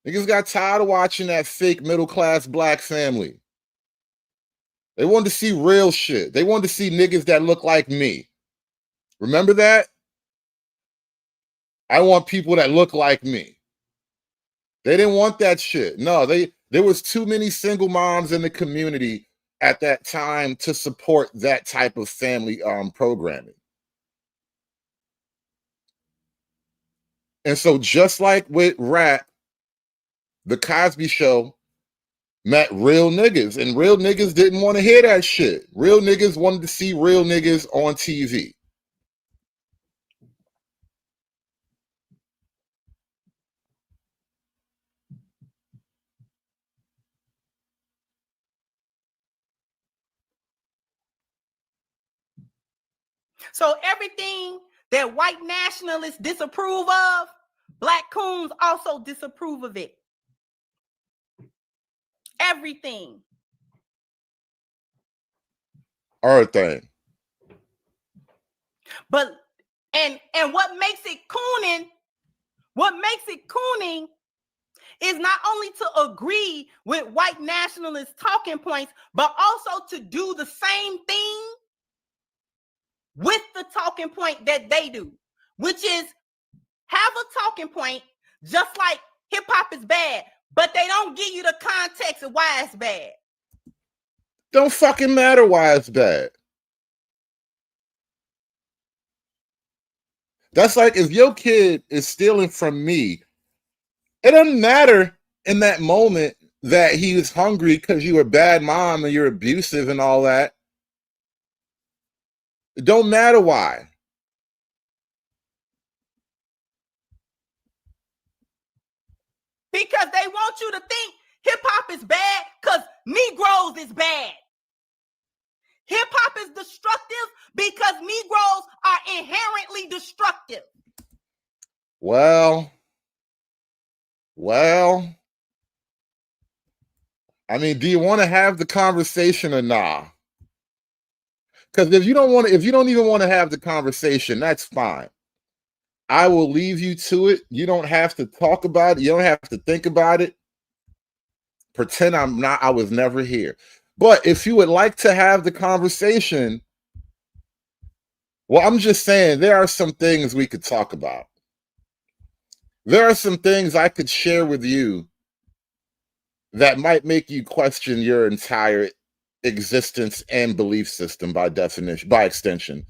Niggas got tired of watching that fake middle-class Black family. They wanted to see real shit. They wanted to see niggas that look like me. Remember that? I want people that look like me. They didn't want that shit. No, there was too many single moms in the community at that time to support that type of family programming. And so just like with rap, the Cosby Show met real niggas, and real niggas didn't want to hear that shit. Real niggas wanted to see real niggas on TV. So everything that white nationalists disapprove of, Black coons also disapprove of it. Everything. Everything. But and what makes it cooning is not only to agree with white nationalist talking points, but also to do the same thing with the talking point that they do, which is have a talking point just like hip hop is bad, but they don't give you the context of why it's bad. Don't fucking matter why it's bad. That's like if your kid is stealing from me, it doesn't matter in that moment that he was hungry because you're a bad mom and you're abusive and all that. It don't matter why. Because they want you to think hip hop is bad because Negroes is bad. Hip hop is destructive because Negroes are inherently destructive. Well, I mean, do you want to have the conversation or nah? Because if you don't even want to have the conversation, that's fine. I will leave you to it. You don't have to talk about it. You don't have to think about it. Pretend I was never here. But if you would like to have the conversation, well, I'm just saying there are some things we could talk about. There are some things I could share with you that might make you question your entire existence and belief system by definition, by extension.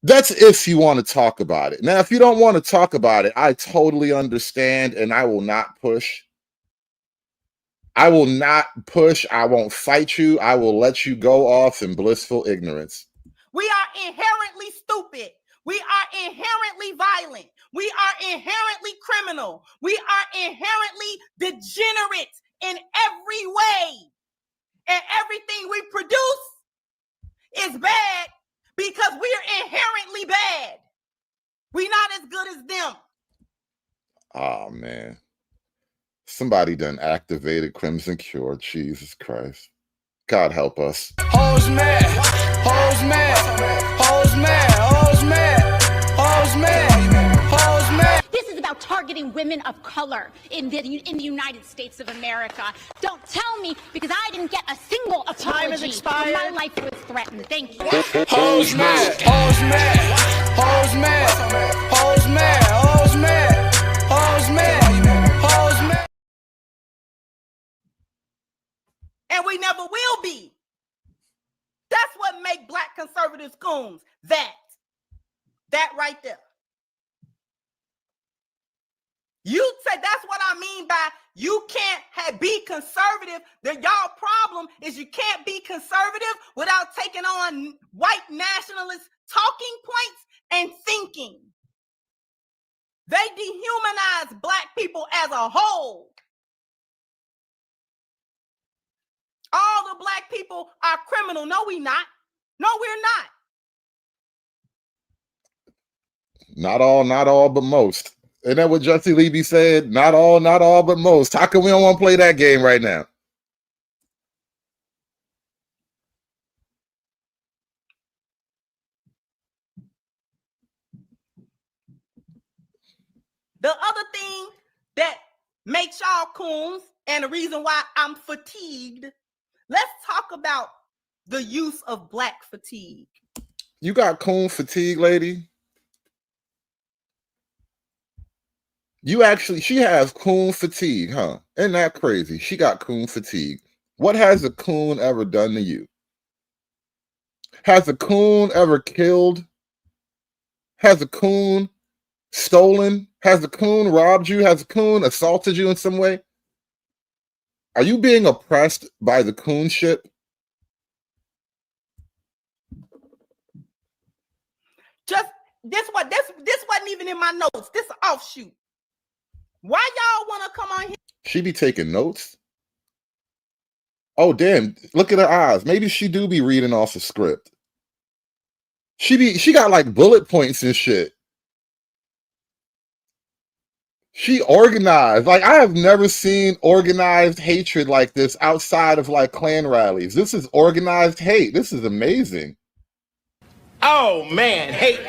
That's if you want to talk about it. Now, if you don't want to talk about it, I totally understand, and I will not push. I will not push. I won't fight you. I will let you go off in blissful ignorance. We are inherently stupid. We are inherently violent. We are inherently criminal. We are inherently degenerate in every way. And everything we produce is bad because we're inherently bad. We're not as good as them. Oh, man. Somebody done activated Crimson Cure. Jesus Christ. God help us. Hoes mad, hoes mad, hoes mad, hoes mad. targeting women of color in the United States of America. Don't tell me, because I didn't get a single Time has apology expired. when my life was threatened. Thank you. Hoes mad, hoes mad, hoes mad, hoes mad, hoes mad, hoes mad, hoes mad. And we never will be. That's what make black conservatives coons. That right there. You say that's what I mean by you can't be conservative. Y'all problem is you can't be conservative without taking on white nationalist talking points and thinking. They dehumanize black people as a whole. All the black people are criminal. No, we not. No, we're not. Not all, but most. Isn't that what Jussie Levy said? Not all, but most. How come we don't want to play that game right now? The other thing that makes y'all coons and the reason why I'm fatigued, let's talk about the use of black fatigue. You got coon fatigue, lady? She has coon fatigue, huh? Isn't that crazy? She got coon fatigue. What has a coon ever done to you? Has a coon ever killed? Has a coon stolen? Has a coon robbed you? Has a coon assaulted you in some way? Are you being oppressed by the coonship? Just this wasn't even in my notes. This is an offshoot. Why y'all want to come on here? She be taking notes? Oh, damn. Look at her eyes. Maybe she do be reading off the script. She got like bullet points and shit. She organized. Like, I have never seen organized hatred like this outside of like Klan rallies. This is organized hate. This is amazing. Oh man, hate.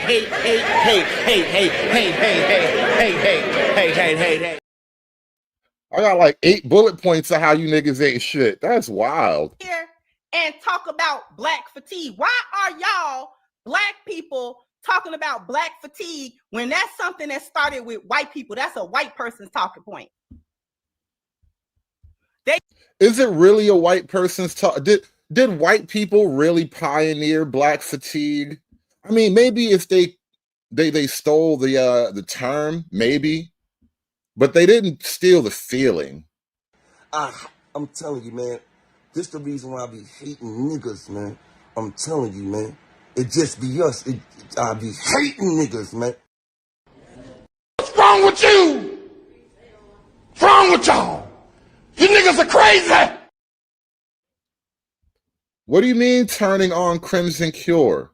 I got like 8 bullet points of how you niggas ain't shit. That's wild. Here and talk about black fatigue. Why are y'all black people talking about black fatigue when that's something that started with white people? That's a white person's talking point. Is it really a white person's talk? Did white people really pioneer black fatigue? I mean, maybe if they stole the term, maybe, but they didn't steal the feeling. I'm telling you, man, this the reason why I be hating niggas, man. I'm telling you, man. It just be us. I be hating niggas, man. What's wrong with you? What's wrong with y'all? You niggas are crazy. What do you mean turning on Crimson Cure?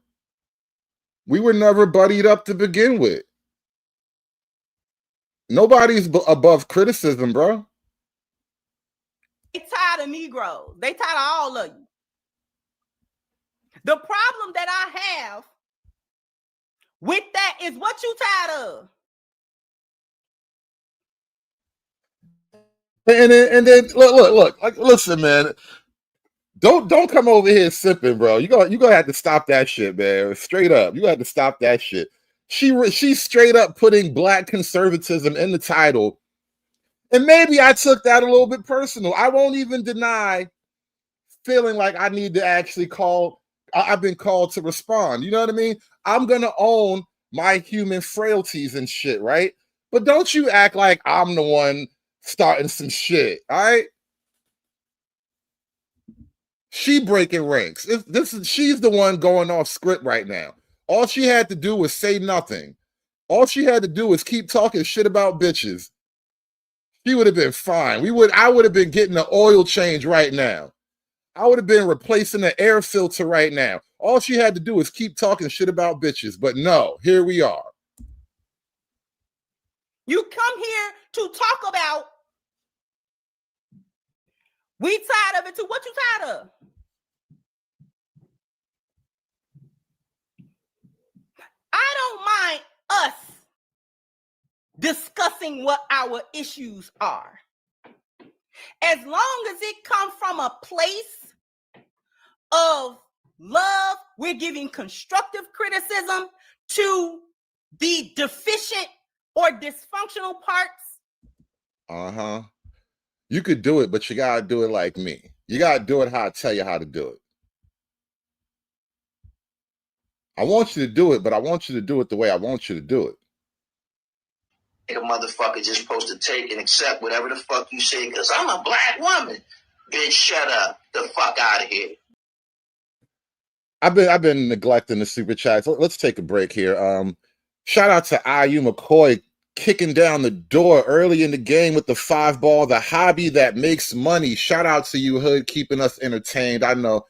We were never buddied up to begin with. Nobody's above criticism, bro. They tired of Negroes. They tired of all of you. The problem that I have with that is what you tired of. And then look. Like, listen, man. Don't come over here sipping, bro. You gonna have to stop that shit, man. Straight up, you have to stop that shit. She's straight up putting black conservatism in the title, and maybe I took that a little bit personal. I won't even deny feeling like I need to actually I've been called to respond. You know what I mean? I'm gonna own my human frailties and shit, right? But don't you act like I'm the one starting some shit, all right? She breaking ranks. She's the one going off script right now. All she had to do was say nothing. All she had to do was keep talking shit about bitches. She would have been fine. I would have been getting an oil change right now. I would have been replacing the air filter right now. All she had to do was keep talking shit about bitches. But no, here we are. You come here to talk about we tired of it too. What you tired of? I don't mind us discussing what our issues are. As long as it comes from a place of love, we're giving constructive criticism to the deficient or dysfunctional parts. Uh-huh. You could do it, but you gotta do it like me. You gotta do it how I tell you how to do it. I want you to do it, but I want you to do it the way I want you to do it. A motherfucker just supposed to take and accept whatever the fuck you say because I'm a black woman. Bitch, shut up. The fuck out of here. I've been neglecting the super chats. Let's take a break here. Shout out to IU McCoy kicking down the door early in the game with the 5-ball, the hobby that makes money. Shout out to you, Hood, keeping us entertained. I know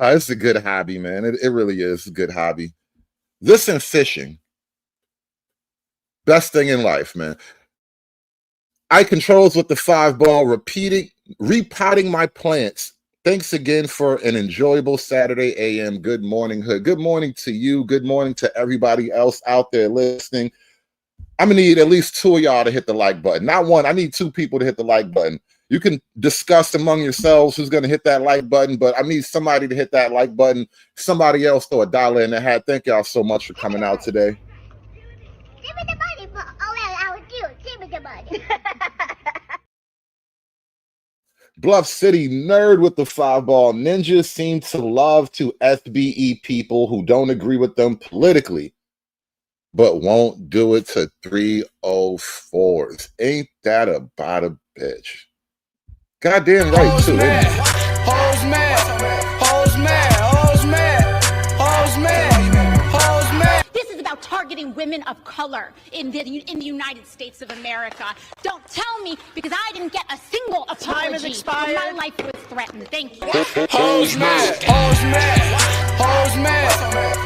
it's a good hobby, man. It really is a good hobby. This and fishing. Best thing in life, man. I controls with the 5-ball, repotting my plants. Thanks again for an enjoyable Saturday AM. Good morning, Hood. Good morning to you. Good morning to everybody else out there listening. I'm gonna need at least 2 of y'all to hit the like button. Not one. I need 2 people to hit the like button. You can discuss among yourselves who's gonna hit that like button, but I need somebody to hit that like button. Somebody else throw $1 in the hat. Thank y'all so much for coming out today. Give me the money for I was cute. Give me the money. Bluff City nerd with the 5-ball. Ninjas seem to love to SBE people who don't agree with them politically, but won't do it to 304s. Ain't that about a bitch? Goddamn right, too. Hoes mad, hoes mad, hoes mad, hoes mad, hoes mad. This is about targeting women of color in the United States of America. Don't tell me because I didn't get a single apology. Time is expired. My life was threatened. Thank you. Hoes mad, hoes mad, hoes mad,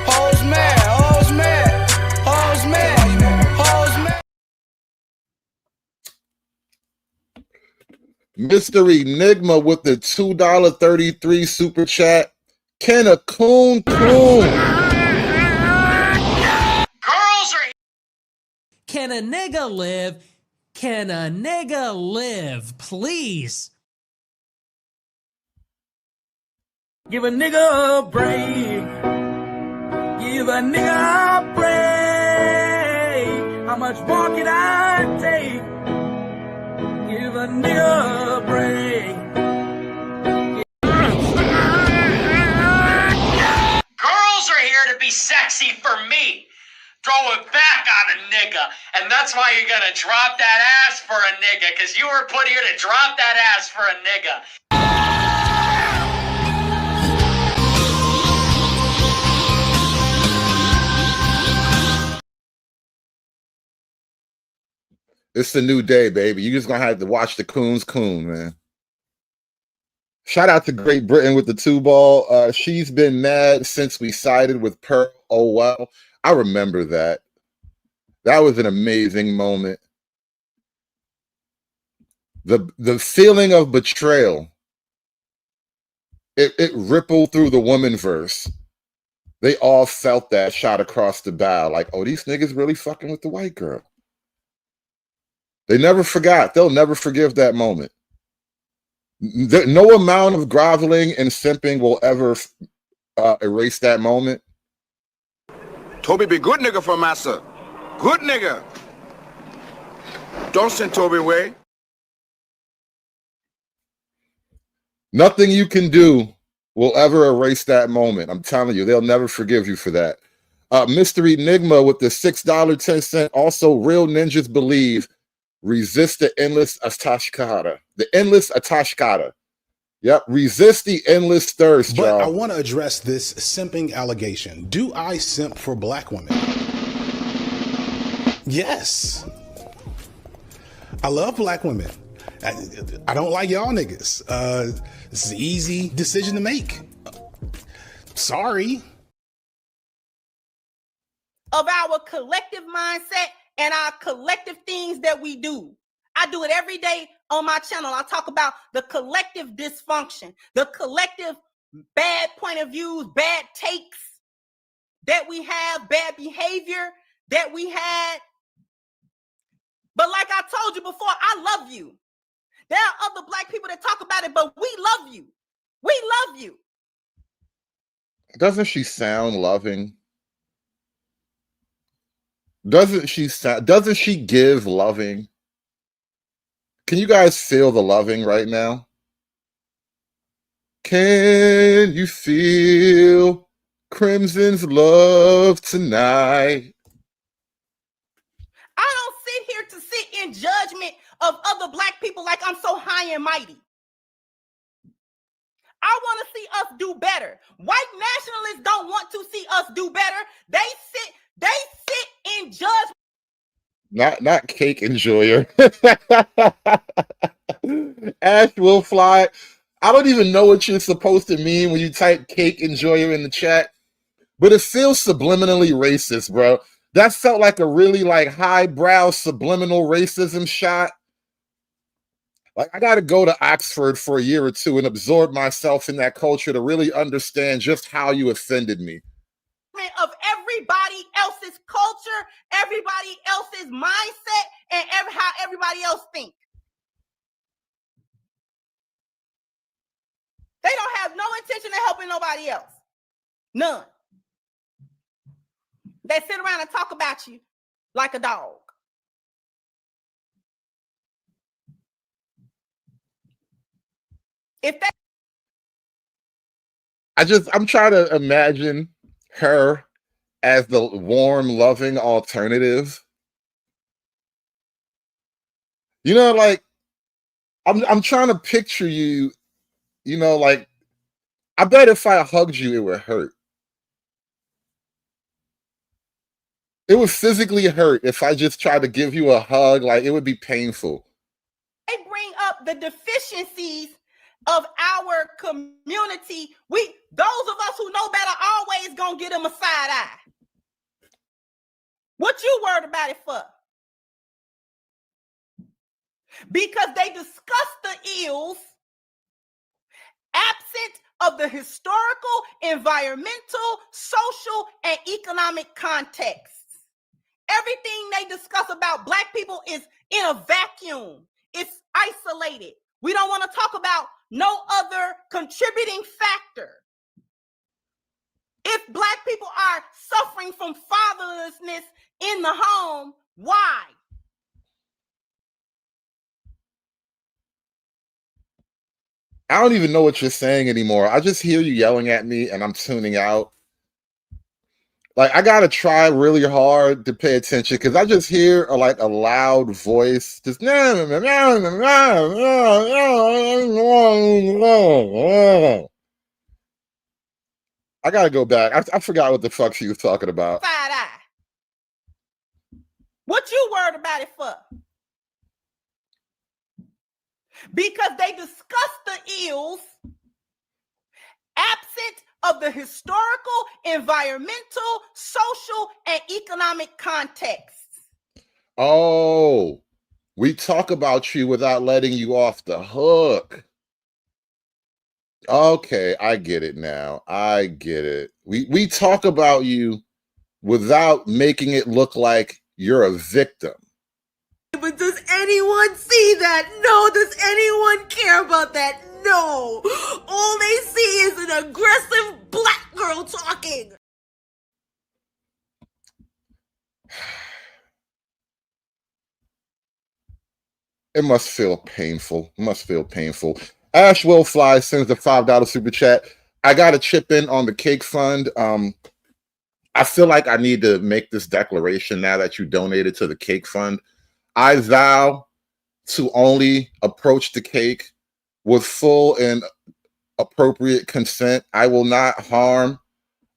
hoes mad, hoes mad, hoes mad, hoes mad. Mr. Enigma with the $2.33 super chat. Can a coon? Girls are Can a nigga live? Can a nigga live? Please. Give a nigga a break. Give a nigga a break. How much more can I take? Give a nigga a break. Girls are here to be sexy for me. Throw it back on a nigga. And that's why you're gonna drop that ass for a nigga, because you were put here to drop that ass for a nigga. It's a new day, baby. You're just gonna have to watch the coons coon, man. Shout out to Great Britain with the 2-ball. She's been mad since we sided with Pearl. Oh well. I remember that. That was an amazing moment. The feeling of betrayal. It rippled through the woman verse. They all felt that shot across the bow, like, oh, these niggas really fucking with the white girl. They never forgot. They'll never forgive that moment. No amount of groveling and simping will ever erase that moment. Toby be good nigga for massa. Good nigga. Don't send Toby away. Nothing you can do will ever erase that moment. I'm telling you, they'll never forgive you for that. Mr. Enigma with the $6.10. Also, real ninjas believe. Resist the endless atashkara. The endless atashkara. Yep. Resist the endless thirst, But y'all. I want to address this simping allegation. Do I simp for black women? Yes. I love black women. I don't like y'all niggas. This is an easy decision to make. Sorry. Of our collective mindset and our collective things that we do. I do it every day on my channel. I talk about the collective dysfunction, the collective bad point of views, bad takes that we have, bad behavior that we had But like I told you before, I love you. There are other Black people that talk about it, but we love you. We love you. Doesn't she sound loving? Doesn't she give loving? Can you guys feel the loving right now? Can you feel Crimson's love tonight? I don't sit here to sit in judgment of other Black people like I'm so high and mighty. I want to see us do better. White nationalists don't want to see us do better. They sit in judgment. Not cake enjoyer. Ash will fly. I don't even know what you're supposed to mean when you type cake enjoyer in the chat, but it feels subliminally racist, bro. That felt like a really highbrow subliminal racism shot. Like, I got to go to Oxford for a year or two and absorb myself in that culture to really understand just how you offended me. Of everybody else's culture, everybody else's mindset, and how everybody else thinks. They don't have no intention of helping nobody else. None. They sit around and talk about you like a dog. I'm trying to imagine her as the warm, loving alternative. You know, like, I'm trying to picture you, you know, like, I bet if I hugged you, it would hurt. It would physically hurt if I just tried to give you a hug. Like, it would be painful. They bring up the deficiencies of our community. Those of us who know better, always gonna get them a side eye. What you worried about it for? Because they discuss the ills absent of the historical, environmental, social, and economic contexts. Everything they discuss about Black people is in a vacuum. It's isolated. We don't want to talk about no other contributing factor. If Black people are suffering from fatherlessness in the home, why? I don't even know what you're saying anymore. I just hear you yelling at me and I'm tuning out. Like, I gotta try really hard to pay attention because I just hear a loud voice. Just I gotta go back. I forgot what the fuck she was talking about. Side eye. What you worried about it for? Because they discuss the ills absent of the historical, environmental, social, and economic contexts. Oh, we talk about you without letting you off the hook. Okay, I get it now. I get it. We talk about you without making it look like you're a victim. But does anyone see that? No. Does anyone care about that? No. All they see is an aggressive Black girl talking. It must feel painful. It must feel painful. Ash Will Fly sends a $5 super chat. I got to chip in on the cake fund. I feel like I need to make this declaration now that you donated to the cake fund. I vow to only approach the cake with full and appropriate consent. I will not harm.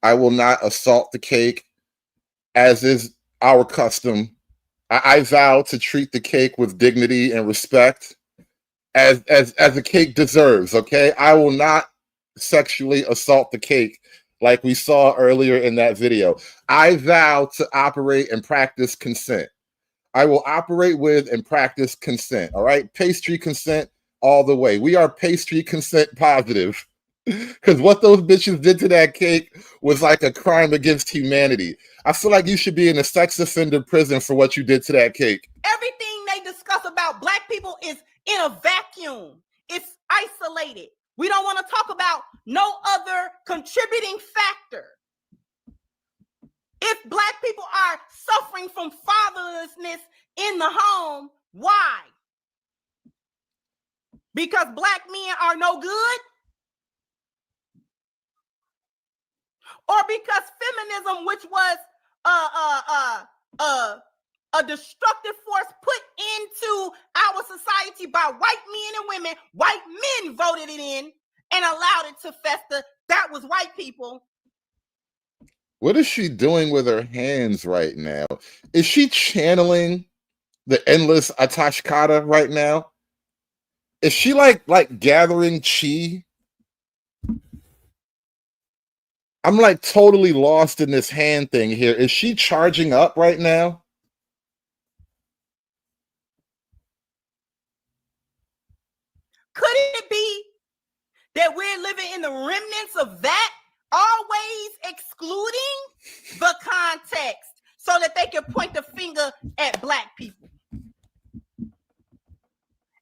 I will not assault the cake, as is our custom. I vow to treat the cake with dignity and respect, as the cake deserves. Okay, I will not sexually assault the cake like we saw earlier in that video. I vow to operate and practice consent. I will operate with and practice consent. All right, pastry consent all the way. We are pastry consent positive, because what those bitches did to that cake was like a crime against humanity. I feel like you should be in a sex offender prison for what you did to that cake. Everything in a vacuum. It's isolated. We don't want to talk about no other contributing factor. If Black people are suffering from fatherlessness in the home, why? Because Black men are no good? Or because feminism, which was a destructive force put into our society by white men and women, white men voted it in and allowed it to fester. That was white people. What is she doing with her hands right now? Is she channeling the endless Atashkata right now? Is she like gathering chi? I'm like totally lost in this hand thing here. Is she charging up right now? Could it be that we're living in the remnants of that, always excluding the context so that they can point the finger at Black people?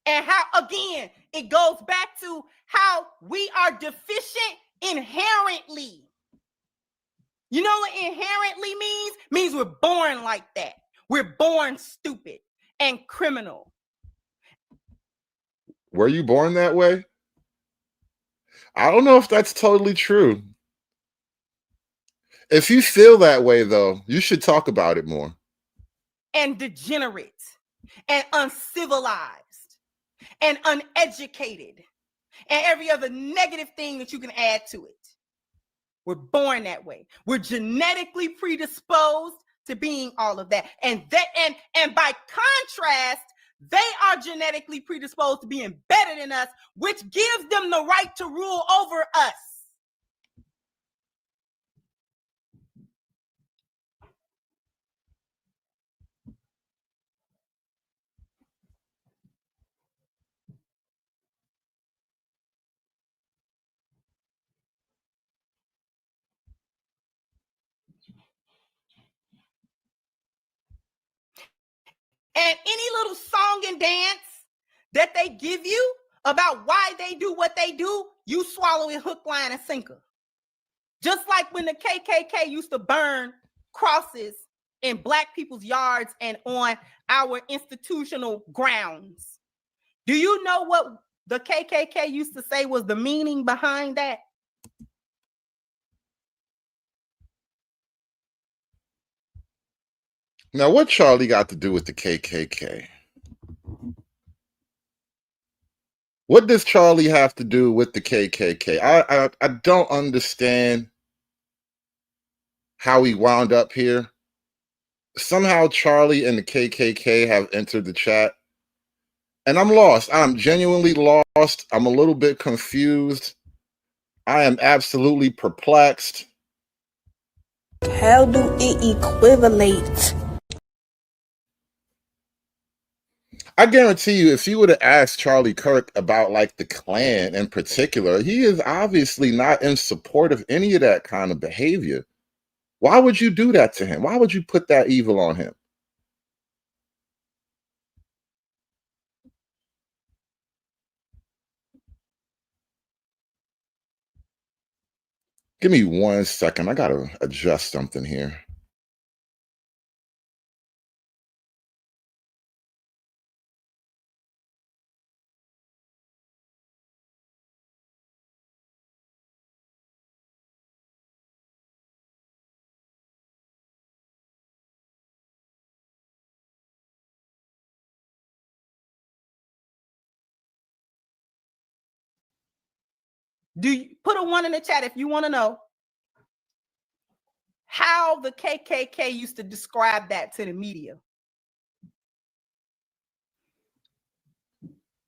And how, again, it goes back to how we are deficient inherently. You know what inherently means? Means we're born like that. We're born stupid and criminal. Were you born that way? I don't know if that's totally true. If you feel that way, though, you should talk about it more. And degenerate and uncivilized and uneducated and every other negative thing that you can add to it. We're born that way. We're genetically predisposed to being all of that. And by contrast, they are genetically predisposed to being better than us, which gives them the right to rule over us. And any little song and dance that they give you about why they do what they do, you swallow it hook, line, and sinker. Just like when the KKK used to burn crosses in Black people's yards and on our institutional grounds. Do you know what the KKK used to say was the meaning behind that? Now, what Charlie got to do with the KKK? What does Charlie have to do with the KKK? I don't understand how he wound up here. Somehow Charlie and the KKK have entered the chat. And I'm lost. I'm genuinely lost. I'm a little bit confused. I am absolutely perplexed. How do it equivalate? I guarantee you, if you would have asked Charlie Kirk about like the Klan in particular, he is obviously not in support of any of that kind of behavior. Why would you do that to him? Why would you put that evil on him? Give me 1 second. I got to adjust something here. Do you put a 1 in the chat if you want to know how the KKK used to describe that to the media?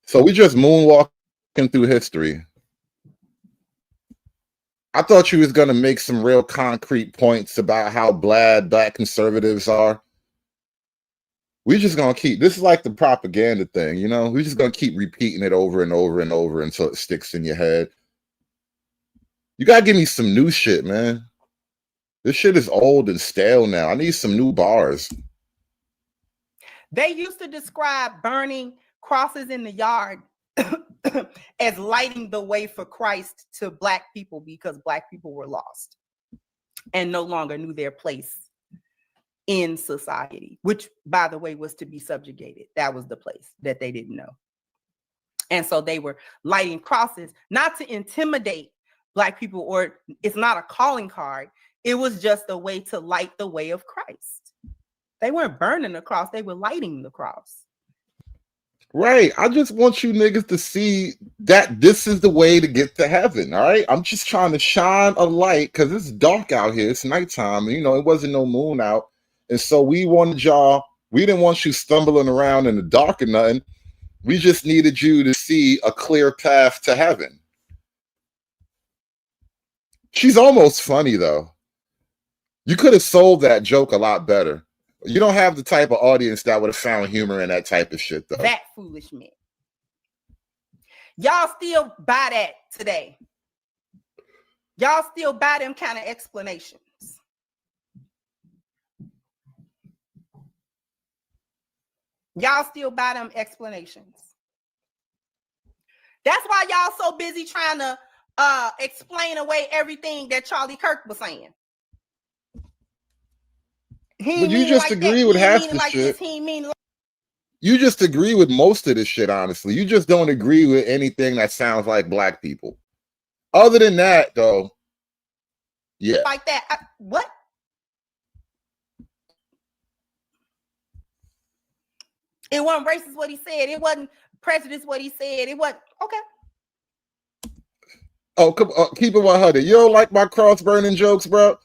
So we just moonwalking through history. I thought you was going to make some real concrete points about how bad Black conservatives are. We're just going to keep, this is like the propaganda thing, you know? We're just going to keep repeating it over and over and over until it sticks in your head. You got to give me some new shit, man. This shit is old and stale now. I need some new bars. They used to describe burning crosses in the yard as lighting the way for Christ to Black people because Black people were lost and no longer knew their place in society, which, by the way, was to be subjugated. That was the place that they didn't know. And so they were lighting crosses, not to intimidate Black people, or it's not a calling card. It was just a way to light the way of Christ. They weren't burning the cross, they were lighting the cross. Right. I just want you niggas to see that this is the way to get to heaven. All right. I'm just trying to shine a light because it's dark out here. It's nighttime. You know, it wasn't no moon out. And so we wanted y'all, we didn't want you stumbling around in the dark or nothing. We just needed you to see a clear path to heaven. She's almost funny, though. You could have sold that joke a lot better. You don't have the type of audience that would have found humor in that type of shit, though. That foolish man. Y'all still buy that today. Y'all still buy them kind of explanations. Y'all still buy them explanations. That's why y'all so busy trying to explain away everything that Charlie Kirk was saying. But you just agree with half the shit. You just agree with most of this shit, honestly. You just don't agree with anything that sounds like Black people. Other than that, though, yeah. Like that. What? It wasn't racist what he said. It wasn't prejudice what he said. It wasn't. Okay. Oh, come on. Keep it 100. You don't like my cross-burning jokes, bro?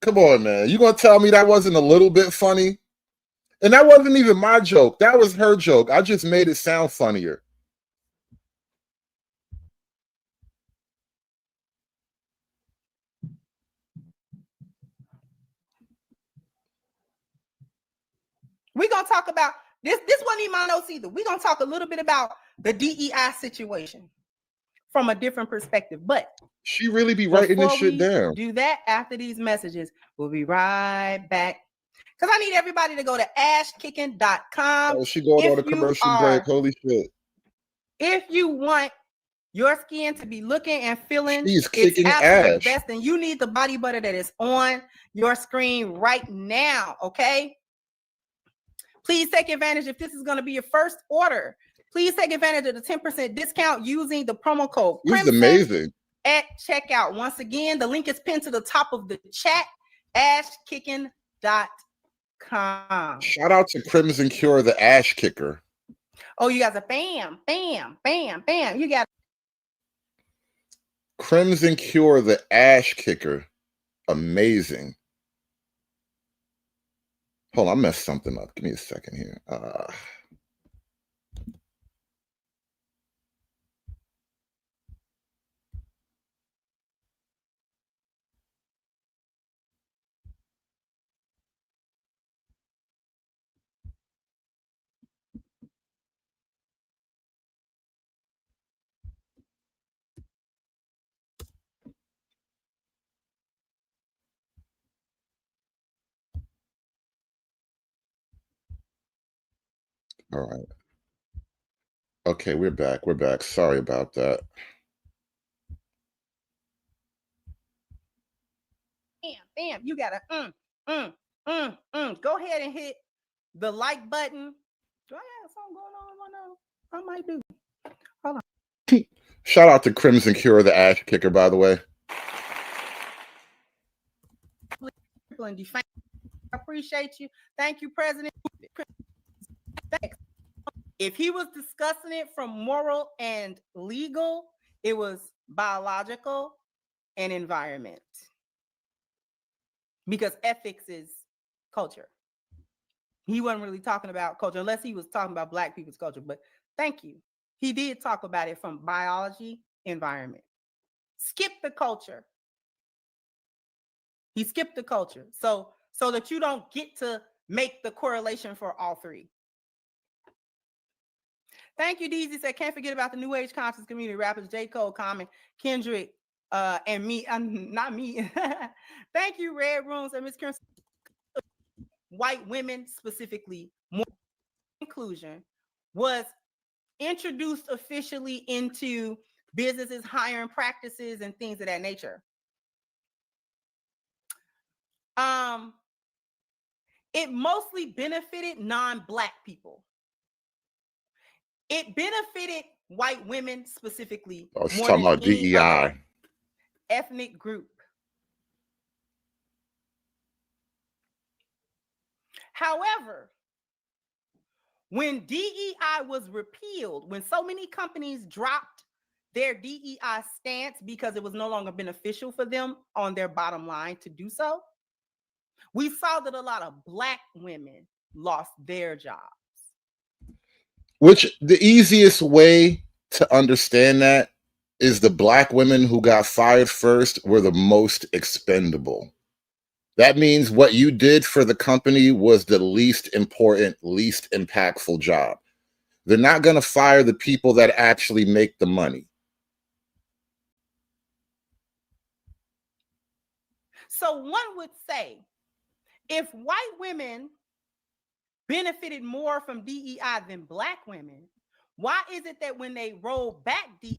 Come on, man. You gonna tell me that wasn't a little bit funny? And that wasn't even my joke. That was her joke. I just made it sound funnier. We're gonna talk about this. This wasn't even my notes either. We're gonna talk a little bit about the DEI situation from a different perspective. But she really be writing this shit down. Do that after these messages. We'll be right back. Because I need everybody to go to ashkicking.com. Oh, she going on a commercial break. Holy shit. If you want your skin to be looking and feeling She's kicking absolute ass. best, then you need the body butter that is on your screen right now, okay? Please take advantage. If this is going to be your first order, please take advantage of the 10% discount using the promo code This is amazing. at checkout. Once again, the link is pinned to the top of the chat, ashkicking.com. Shout out to Crimson Cure, the ash kicker. Oh, you guys are bam, bam, bam, bam. You got Crimson Cure, the ash kicker. Amazing. Hold on, I messed something up. Give me a second here. All right. Okay, we're back. We're back. Sorry about that. bam, bam. You got to go ahead and hit the like button. Do I have something going on right now? I might do. Hold on. Shout out to Crimson Cure, the ash kicker, by the way. I appreciate you. Thank you, President. If he was discussing it from moral and legal, it was biological and environment. Because ethics is culture. He wasn't really talking about culture unless he was talking about Black people's culture. But thank you. He did talk about it from biology, environment. Skip the culture. He skipped the culture. So that you don't get to make the correlation for all three. Thank you, DZ said, can't forget about the New Age conscious community rappers, J. Cole, Common, Kendrick, and me. Not me. Thank you, Red Rooms and Miss Kirsten. White women specifically more inclusion was introduced officially into businesses, hiring practices, and things of that nature. It mostly benefited non-Black people. It benefited white women specifically I was more talking than about any DEI. other ethnic group. However, when DEI was repealed, when so many companies dropped their DEI stance because it was no longer beneficial for them on their bottom line to do so, we saw that a lot of Black women lost their jobs. Which the easiest way to understand that is the Black women who got fired first were the most expendable. That means what you did for the company was the least important, least impactful job. They're not going to fire the people that actually make the money. So one would say, if white women benefited more from DEI than Black women, why is it that when they roll back DEI?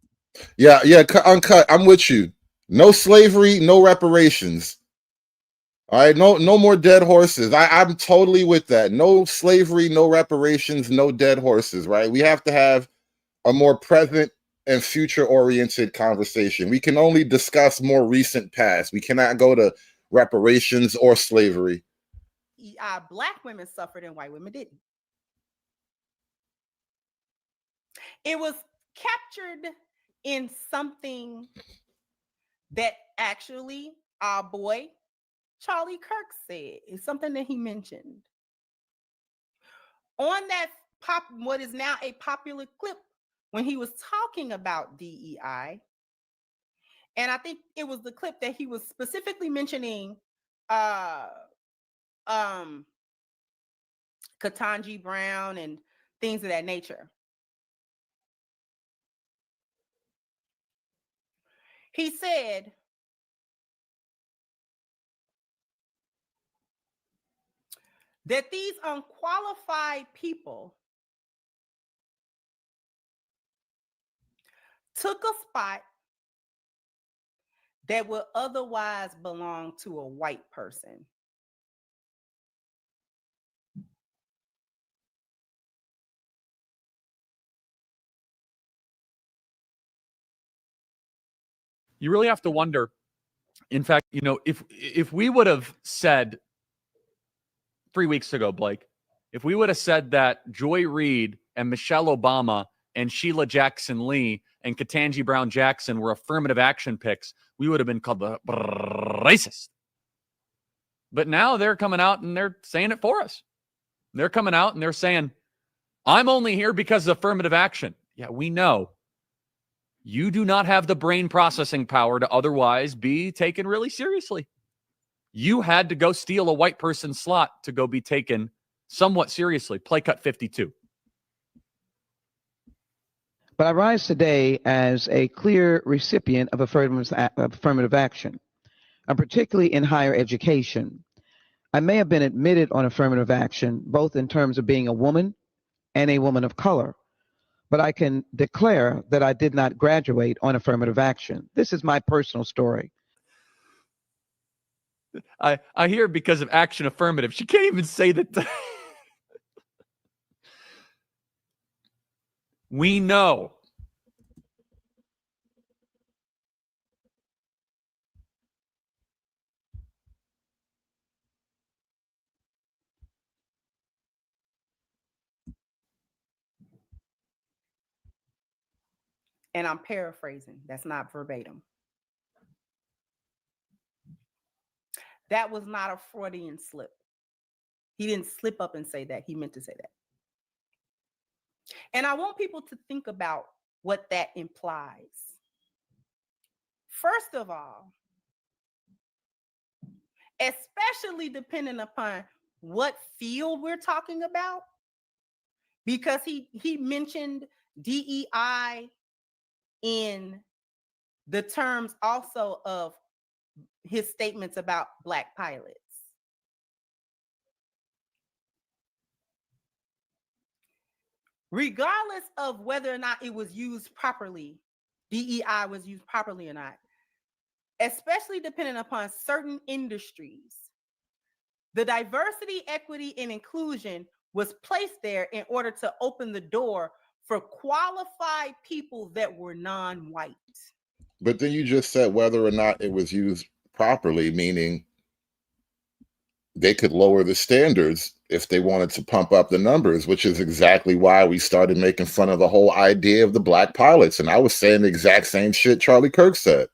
Yeah, uncut. I'm with you. No slavery, no reparations. All right, no more dead horses. I'm totally with that. No slavery, no reparations, no dead horses, right? We have to have a more present and future-oriented conversation. We can only discuss more recent past. We cannot go to reparations or slavery. Black women suffered and white women didn't. It was captured in something that actually our boy Charlie Kirk said. It's something that he mentioned on that what is now a popular clip when he was talking about DEI. And I think it was the clip that he was specifically mentioning Ketanji Brown and things of that nature. He said, that these unqualified people took a spot that would otherwise belong to a white person. You really have to wonder. In fact, you know, if we would have said 3 weeks ago, Blake, if we would have said that Joy Reid and Michelle Obama and Sheila Jackson Lee and Ketanji Brown Jackson were affirmative action picks, we would have been called the racist. But now they're coming out and they're saying it for us. They're coming out and they're saying, I'm only here because of affirmative action. Yeah, we know. You do not have the brain processing power to otherwise be taken really seriously. You had to go steal a white person's slot to go be taken somewhat seriously. Play cut 52. But I rise today as a clear recipient of affirmative action, and particularly in higher education. I may have been admitted on affirmative action, both in terms of being a woman and a woman of color, but I can declare that I did not graduate on affirmative action. This is my personal story. I hear because of action affirmative. She can't even say that. We know. And I'm paraphrasing. That's not verbatim. That was not a Freudian slip. He didn't slip up and say that. He meant to say that. And I want people to think about what that implies. First of all, especially depending upon what field we're talking about, because he mentioned DEI in the terms also of his statements about Black pilots. regardless of whether or not it was used properly, DEI was used properly or not, especially depending upon certain industries, the diversity, equity, and inclusion was placed there in order to open the door for qualified people that were non-white. But then you just said whether or not it was used properly, meaning they could lower the standards if they wanted to pump up the numbers, which is exactly why we started making fun of the whole idea of the black pilots. And I was saying the exact same shit Charlie Kirk said.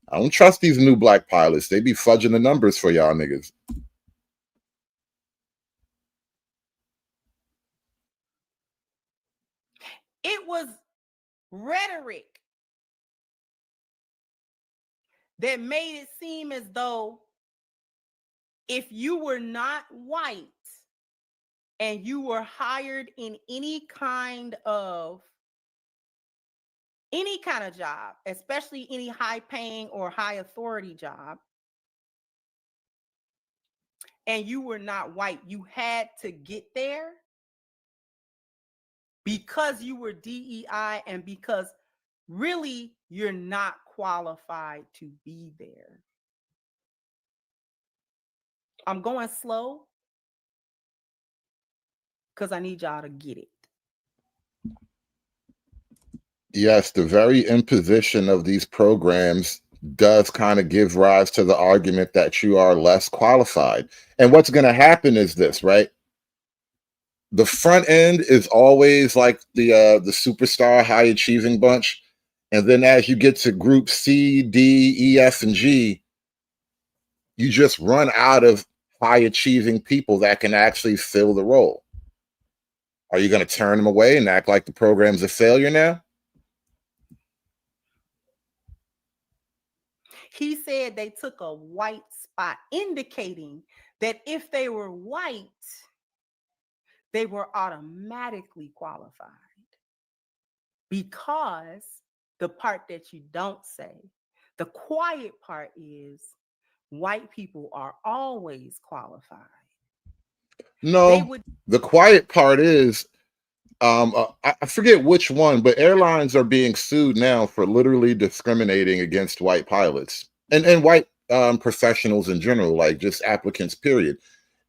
I don't trust these new black pilots. They be fudging the numbers for y'all niggas. It was rhetoric that made it seem as though if you were not white and you were hired in any kind of job, especially any high paying or high authority job, and you were not white, you had to get there because you were DEI and because really you're not qualified to be there. I'm going slow because I need y'all to get it. Yes, the very imposition of these programs does kind of give rise to the argument that you are less qualified. And what's going to happen is this, right? The front end is always like the superstar high achieving bunch. And then as you get to group C, D, E, F, and G, you just run out of high achieving people that can actually fill the role. Are you going to turn them away and act like the program's a failure now? He said they took a white spot, indicating that if they were white, they were automatically qualified. Because the part that you don't say, the quiet part is white people are always qualified. No, the quiet part is, I forget which one, but airlines are being sued now for literally discriminating against white pilots and white professionals in general, like just applicants, period.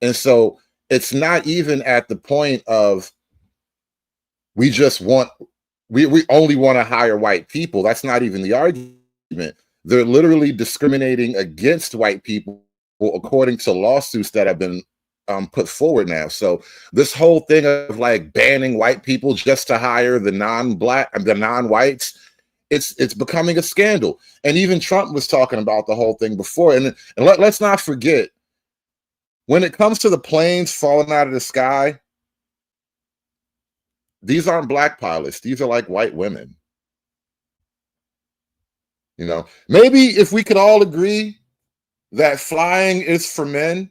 And so it's not even at the point of we only want to hire white people. That's not even the argument. They're literally discriminating against white people according to lawsuits that have been put forward now. So this whole thing of like banning white people just to hire the non-whites, it's becoming a scandal. And even Trump was talking about the whole thing before. And let's not forget, when it comes to the planes falling out of the sky, these aren't black pilots. These are like white women. You know, maybe if we could all agree that flying is for men,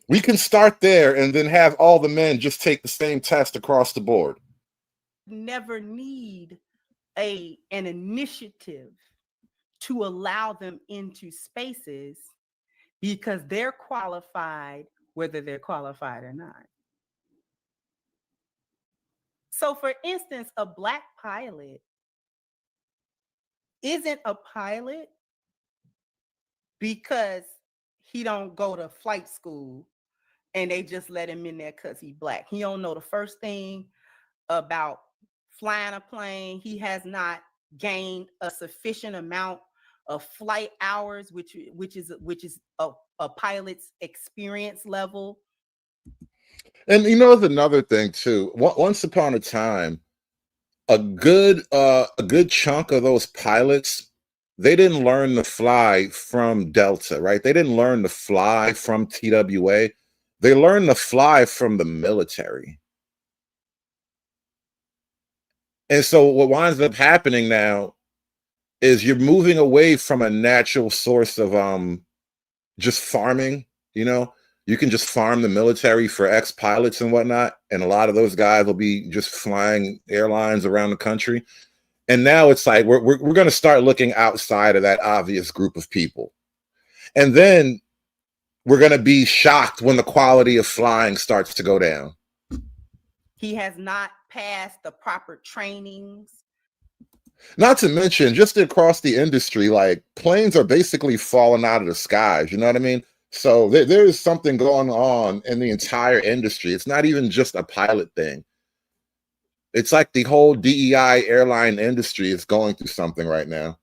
we can start there and then have all the men just take the same test across the board. Never need an initiative to allow them into spaces because they're qualified, whether they're qualified or not. So, for instance, a black pilot isn't a pilot because he don't go to flight school and they just let him in there because he's black. He don't know the first thing about flying a plane. He has not gained a sufficient amount of flight hours, which is a pilot's experience level. And you know, there's another thing too. Once upon a time, a good chunk of those pilots, they didn't learn to fly from Delta, right? They didn't learn to fly from TWA. They learned to fly from the military. And so what winds up happening now is you're moving away from a natural source of just farming. You know, you can just farm the military for ex-pilots and whatnot, and a lot of those guys will be just flying airlines around the country. And now it's like we're going to start looking outside of that obvious group of people, and then we're going to be shocked when the quality of flying starts to go down. He has not passed the proper trainings. Not to mention, just across the industry, like planes are basically falling out of the skies. You know what I mean? So there is something going on in the entire industry. It's not even just a pilot thing. It's like the whole DEI airline industry is going through something right now.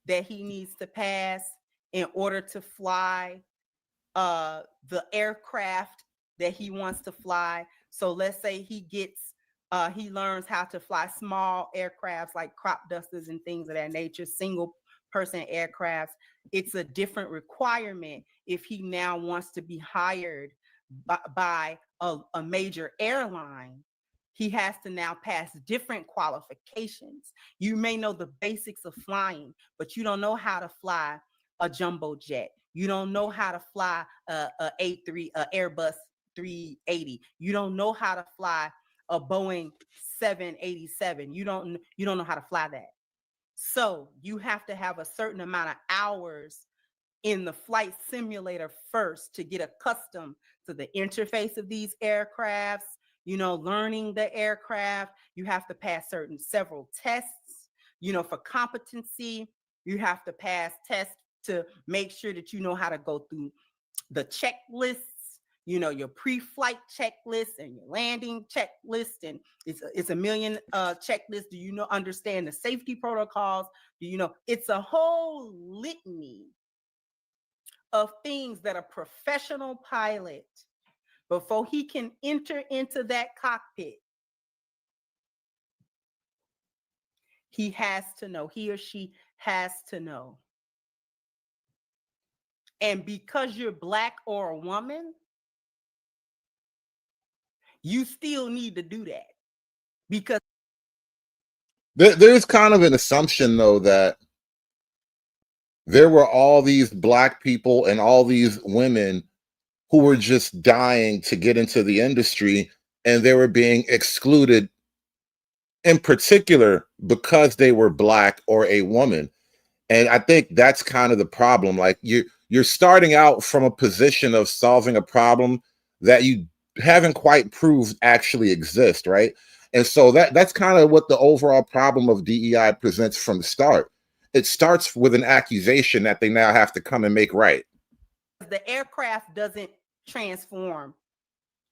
That he needs to pass in order to fly the aircraft that he wants to fly. So let's say he learns how to fly small aircrafts like crop dusters and things of that nature, single person aircrafts. It's a different requirement if he now wants to be hired by a major airline. He has to now pass different qualifications. You may know the basics of flying, but you don't know how to fly a jumbo jet. You don't know how to fly a Airbus 380. You don't know how to fly a Boeing 787. You don't know how to fly that. So you have to have a certain amount of hours in the flight simulator first to get accustomed to the interface of these aircrafts. Learning the aircraft. You have to pass several tests, for competency. You have to pass tests to make sure that you know how to go through the checklists, your pre-flight checklist and your landing checklist. And it's a million checklists. Do you understand the safety protocols? It's a whole litany of things that a professional pilot, before he can enter into that cockpit, he or she has to know. And because you're Black or a woman, you still need to do that. Because there's kind of an assumption, though, that there were all these Black people and all these women who were just dying to get into the industry, and they were being excluded in particular because they were Black or a woman. And I think that's kind of the problem. Like you're starting out from a position of solving a problem that you haven't quite proved actually exists, right? And so that's kind of what the overall problem of DEI presents from the start. It starts with an accusation that they now have to come and make right. The aircraft doesn't transform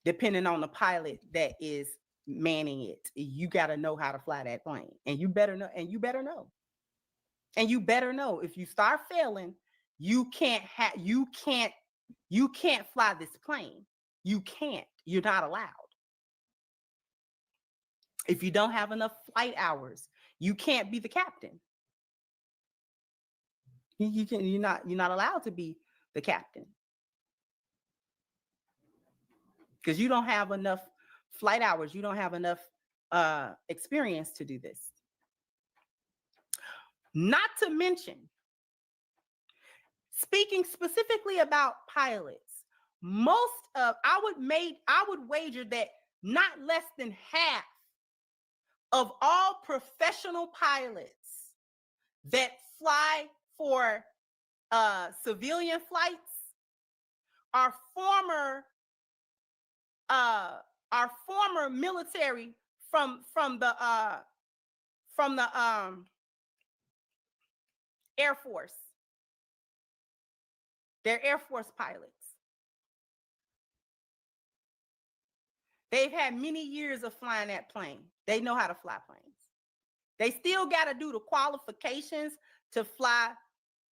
depending on the pilot that is manning it. You got to know how to fly that plane, and you better know. And you better know. If you start failing, you can't fly this plane. You can't. You're not allowed. If you don't have enough flight hours, you can't be the captain. You're not allowed to be the captain because you don't have enough flight hours. You don't have enough experience to do this. Not to mention, speaking specifically about pilots, I would wager that not less than half of all professional pilots that fly for civilian flights are former military from the Air Force. They're Air Force pilots. They've had many years of flying that plane. They know how to fly planes. They still got to do the qualifications to fly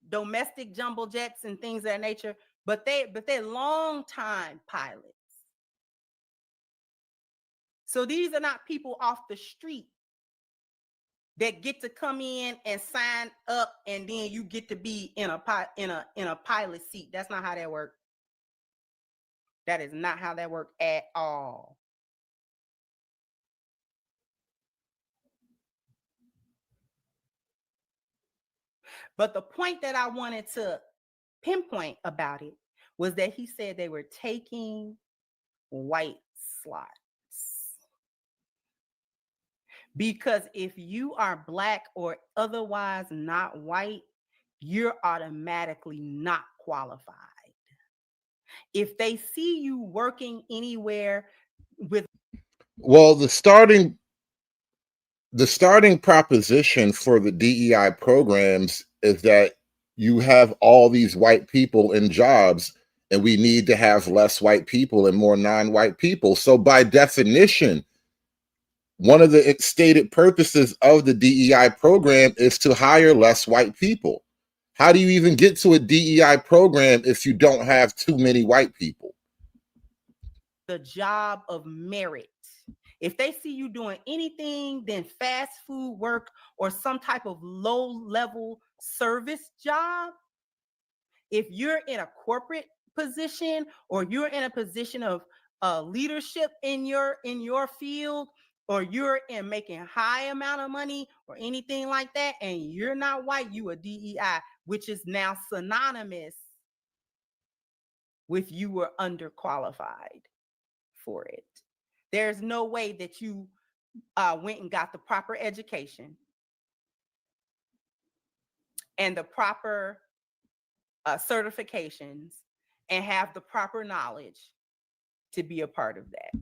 domestic jumbo jets and things of that nature, but they're long time pilots. So these are not people off the street that get to come in and sign up, and then you get to be in a pilot seat. That's not how that works. That is not how that works at all. But the point that I wanted to pinpoint about it was that he said they were taking white slots. Because if you are Black or otherwise not white, you're automatically not qualified. If they see you working anywhere with Well, the starting proposition for the DEI programs is that you have all these white people in jobs, and we need to have less white people and more non-white people. So by definition, one of the stated purposes of the DEI program is to hire less white people. How do you even get to a DEI program if you don't have too many white people? The job of merit. If they see you doing anything than fast food work or some type of low-level service job, if you're in a corporate position or you're in a position of leadership in your field, or you're in making high amount of money or anything like that, and you're not white, you a DEI, which is now synonymous with you were underqualified for it. There's no way that you went and got the proper education and the proper certifications and have the proper knowledge to be a part of that.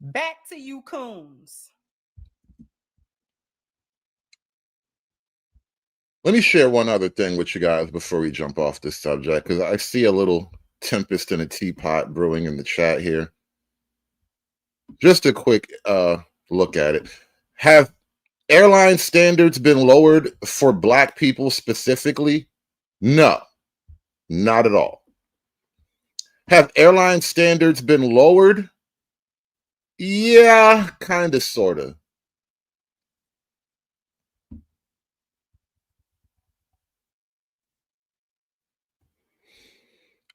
Back to you, coons. Let me share one other thing with you guys before we jump off this subject, because I see a little tempest in a teapot brewing in the chat here. Just a quick look at it. Have airline standards been lowered for Black people specifically? No, not at all. Have airline standards been lowered? Yeah, kind of, sort of.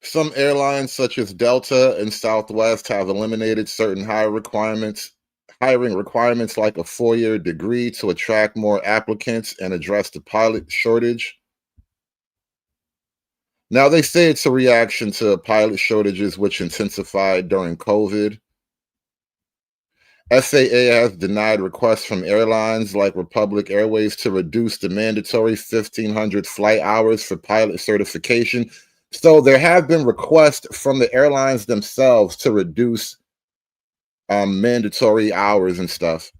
Some airlines, such as Delta and Southwest, have eliminated certain hiring requirements like a 4-year degree to attract more applicants and address the pilot shortage. Now, they say it's a reaction to pilot shortages, which intensified during COVID. FAA has denied requests from airlines like Republic Airways to reduce the mandatory 1,500 flight hours for pilot certification. So there have been requests from the airlines themselves to reduce mandatory hours and stuff.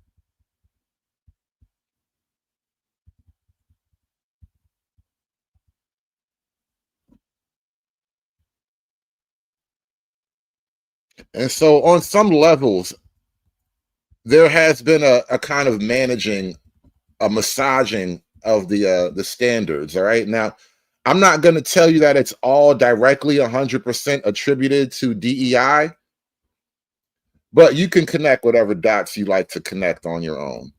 And so on some levels, there has been a kind of managing, a massaging of the standards. All right. Now, I'm not going to tell you that it's all directly 100% attributed to DEI, but you can connect whatever dots you like to connect on your own.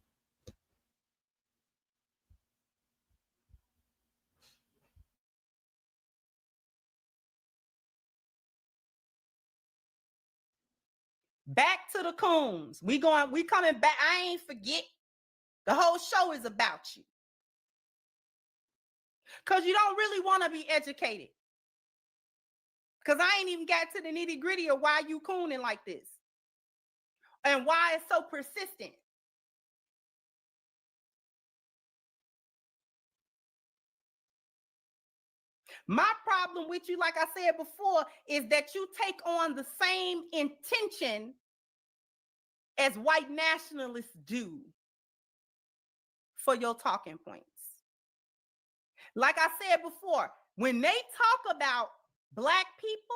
Back to the coons. We coming back. I ain't forget. The whole show is about you. Because you don't really want to be educated. Because I ain't even got to the nitty gritty of why you cooning like this. And why it's so persistent. My problem with you, like I said before, is that you take on the same intention as white nationalists do for your talking points. Like I said before, when they talk about Black people,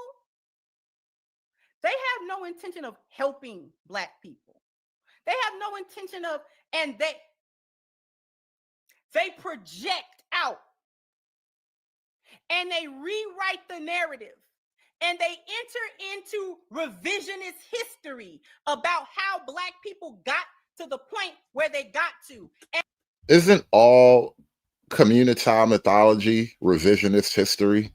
they have no intention of helping Black people. They have no intention of, and they project out and they rewrite the narrative and they enter into revisionist history about how Black people got to the point where they got to. And isn't all community mythology revisionist history?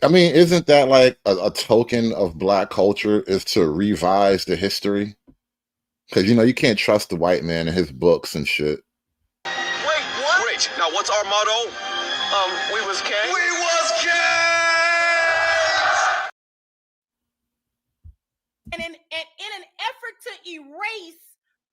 I mean, isn't that like a token of Black culture, is to revise the history? Because, you know, you can't trust the white man and his books and shit. right. Now, what's our motto? We was kings. We was kings! And in an effort to erase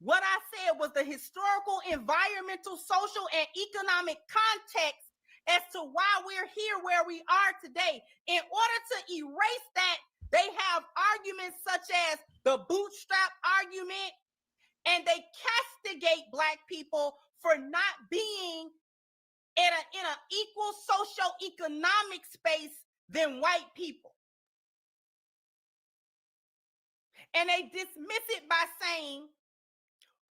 what I said was the historical, environmental, social, and economic context as to why we're here where we are today, in order to erase that, they have arguments such as the bootstrap argument, and they castigate Black people for not being in an equal socio-economic space than white people. And they dismiss it by saying,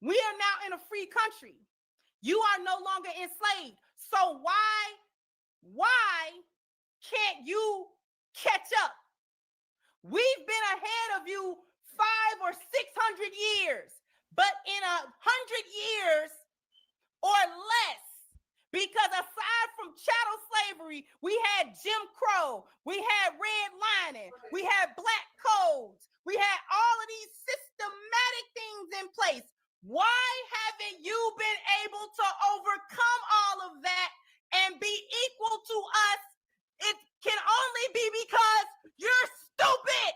we are now in a free country. You are no longer enslaved. So why can't you catch up? We've been ahead of you 500 or 600 years, but in 100 years or less, because aside from chattel slavery, we had Jim Crow, we had redlining, we had black codes, we had all of these systematic things in place. Why haven't you been able to overcome all of that and be equal to us? It can only be because you're stupid.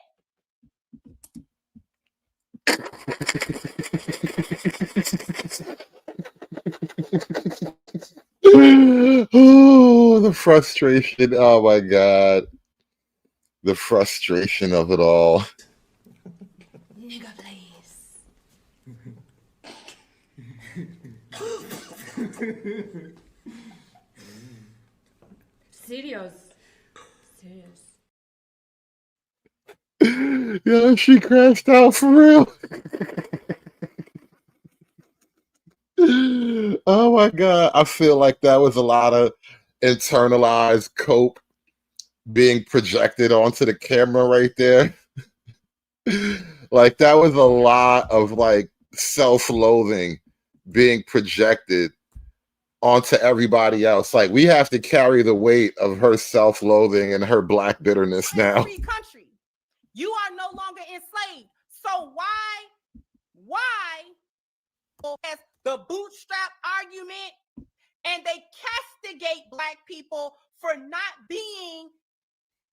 Oh, the frustration. Oh my God. The frustration of it all. Nigga, please. Serious. Yeah, she crashed out for real. Oh my God. I feel like that was a lot of internalized cope being projected onto the camera right there. Like that was a lot of like self-loathing being projected onto everybody else. Like we have to carry the weight of her self-loathing and her Black bitterness now. Free country. You are no longer enslaved. So why as the bootstrap argument, and they castigate Black people for not being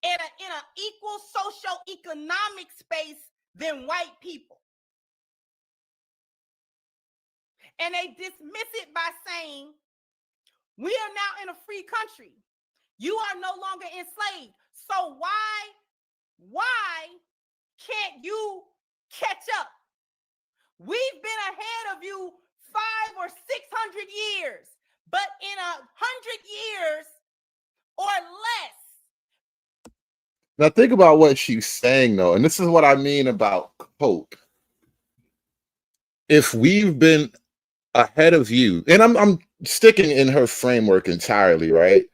in an equal socio-economic space than white people. And they dismiss it by saying, we are now in a free country. You are no longer enslaved. So why can't you catch up? We've been ahead of you 500 or 600 years, but in 100 years or less. Now think about what she's saying though, and this is what I mean about cope. If we've been ahead of you, and I'm sticking in her framework entirely, right?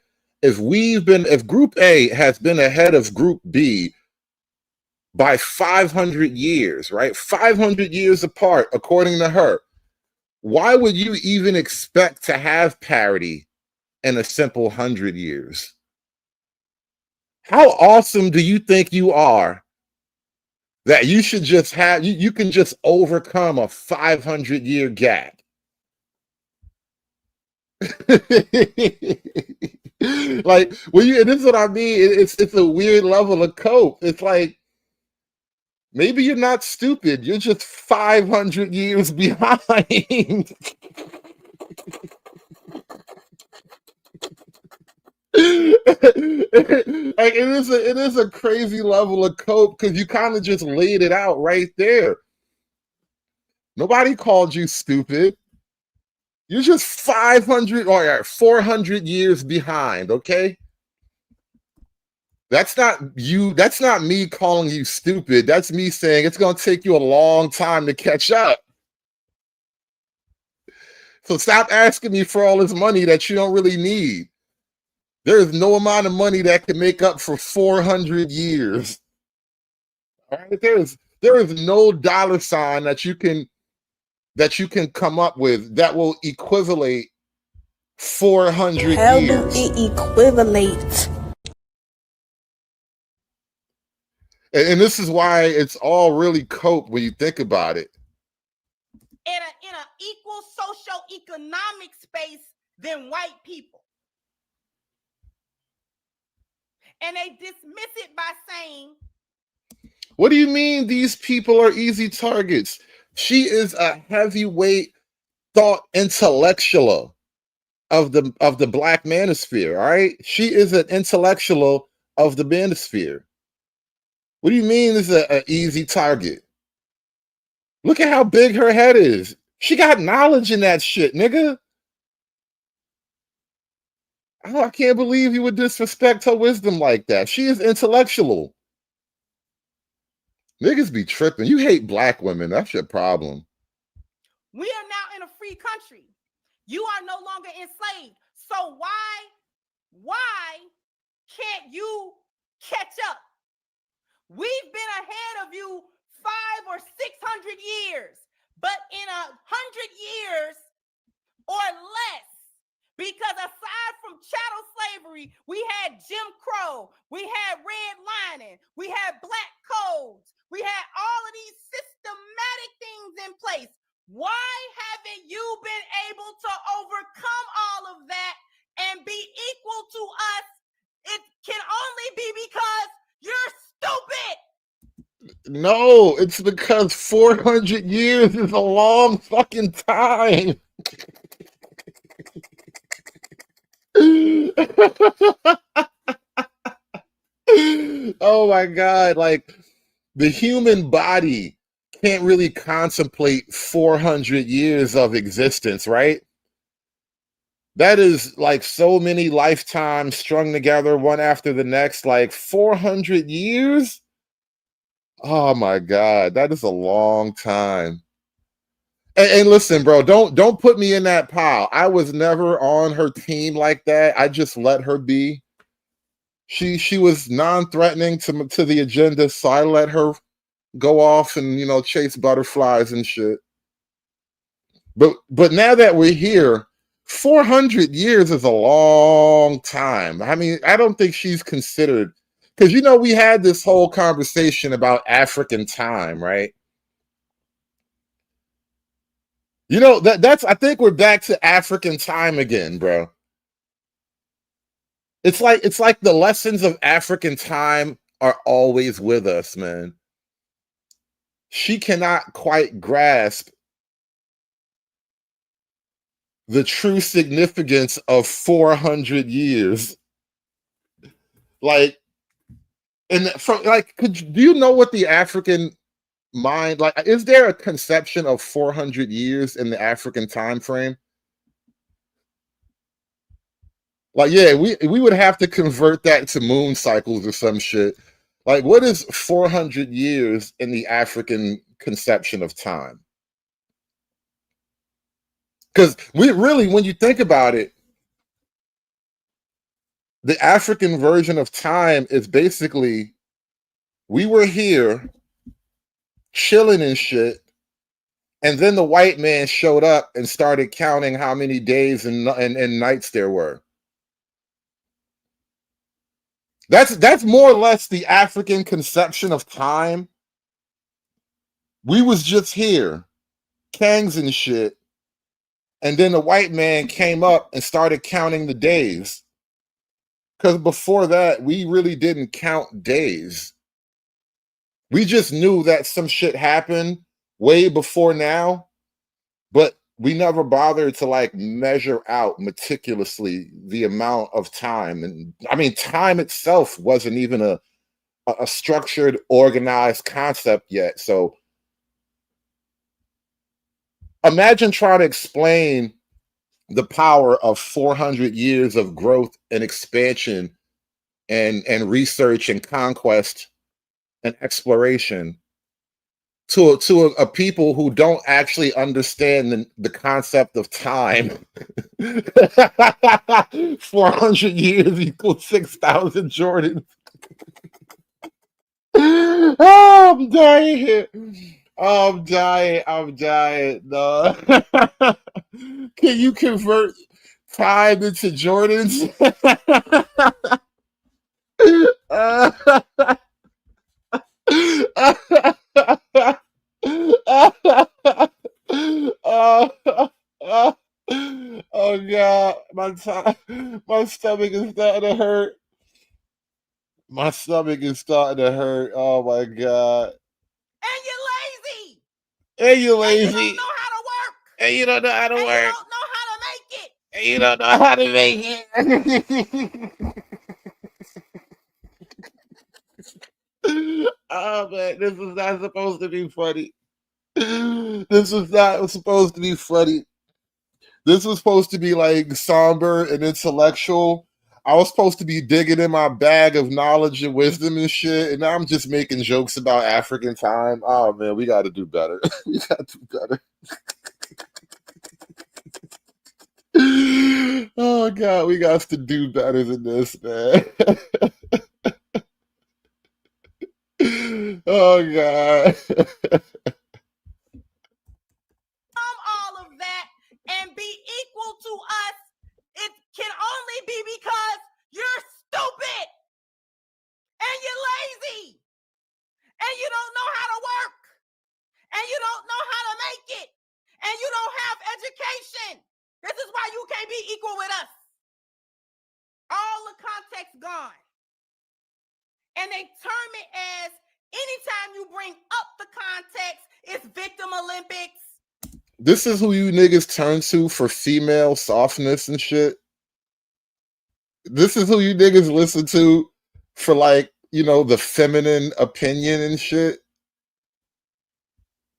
If Group A has been ahead of Group B by 500 years, right? 500 years apart, according to her. Why would you even expect to have parity in a simple 100 years? How awesome do you think you are that you should just have, you can just overcome a 500-year gap? Like, and this is what I mean. It's a weird level of cope. It's like, maybe you're not stupid. You're just 500 years behind. Like it is a crazy level of cope because you kind of just laid it out right there. Nobody called you stupid. You're just 500 or 400 years behind, okay? That's not you. That's not me calling you stupid. That's me saying it's going to take you a long time to catch up. So stop asking me for all this money that you don't really need. There is no amount of money that can make up for 400 years. All right? There is no dollar sign that you can come up with that will equivalate 400 years. How do it equivalate? And this is why it's all really cope when you think about it. In an equal socio-economic space than white people. And they dismiss it by saying, What do you mean these people are easy targets? She is a heavyweight thought intellectual of the black manosphere, all right? She is an intellectual of the manosphere. What do you mean this is an easy target? Look at how big her head is. She got knowledge in that shit, nigga. Oh, I can't believe you would disrespect her wisdom like that. She is intellectual. Niggas be tripping. You hate black women. That's your problem. we are now in a free country. You are no longer enslaved. So why can't you catch up? We've been ahead of you 500 or 600 years, but in 100 years or less, because aside from chattel slavery, we had Jim Crow, we had redlining, we had black codes, we had all of these systematic things in place. Why haven't you been able to overcome all of that and be equal to us? It can only be because you're stupid. No, it's because 400 years is a long fucking time. Oh my God. Like, the human body can't really contemplate 400 years of existence, right? That is like so many lifetimes strung together one after the next, like 400 years. Oh my God, that is a long time. And listen, bro, don't put me in that pile. I was never on her team like that. I just let her be. She was non-threatening to the agenda, so I let her go off and chase butterflies and shit. But now that we're here, 400 years is a long time. I mean, I don't think she's considered, because we had this whole conversation about African time, right? That's I think we're back to African time again, bro. It's like the lessons of African time are always with us, man. She cannot quite grasp the true significance of 400 years. Like, and do you know what the African mind, like, is there a conception of 400 years in the African time frame? Like, yeah, we would have to convert that to moon cycles or some shit. Like, what is 400 years in the African conception of time? Because when you think about it, the African version of time is basically, we were here chilling and shit, and then the white man showed up and started counting how many days and nights there were. That's more or less the African conception of time. We was just here, kangs and shit, and then the white man came up and started counting the days. Because before that, we really didn't count days. We just knew that some shit happened way before now, but we never bothered to like measure out meticulously the amount of time. And I mean, time itself wasn't even a structured, organized concept yet. So imagine trying to explain the power of 400 years of growth and expansion and research and conquest and exploration to a people who don't actually understand the concept of time. 400 years equals 6,000 Jordans. Oh, I'm dying here. I'm dying. No. Can you convert time into Jordans? Oh God, one time. My stomach is starting to hurt. My stomach is starting to hurt. Oh my god. And you're lazy. And you're And you lazy. don't know how to work. And you don't know how to And you work. don't know how to make it. And you don't know how to make it. Oh man, this is not supposed to be funny. This is not supposed to be funny. This was supposed to be like somber and intellectual. I was supposed to be digging in my bag of knowledge and wisdom and shit, and now I'm just making jokes about African time. Oh man, we got to do better. We got to do better. Oh god, we got to do better than this, man. Oh god. All of that and be equal to us, it can only be because you're stupid and you're lazy and you don't know how to work and you don't know how to make it and you don't have education. This is why you can't be equal with us. All the context gone. And they term it as anytime you bring up the context, it's victim Olympics. This is who you niggas turn to for female softness and shit. This is who you niggas listen to for, like, you know, the feminine opinion and shit.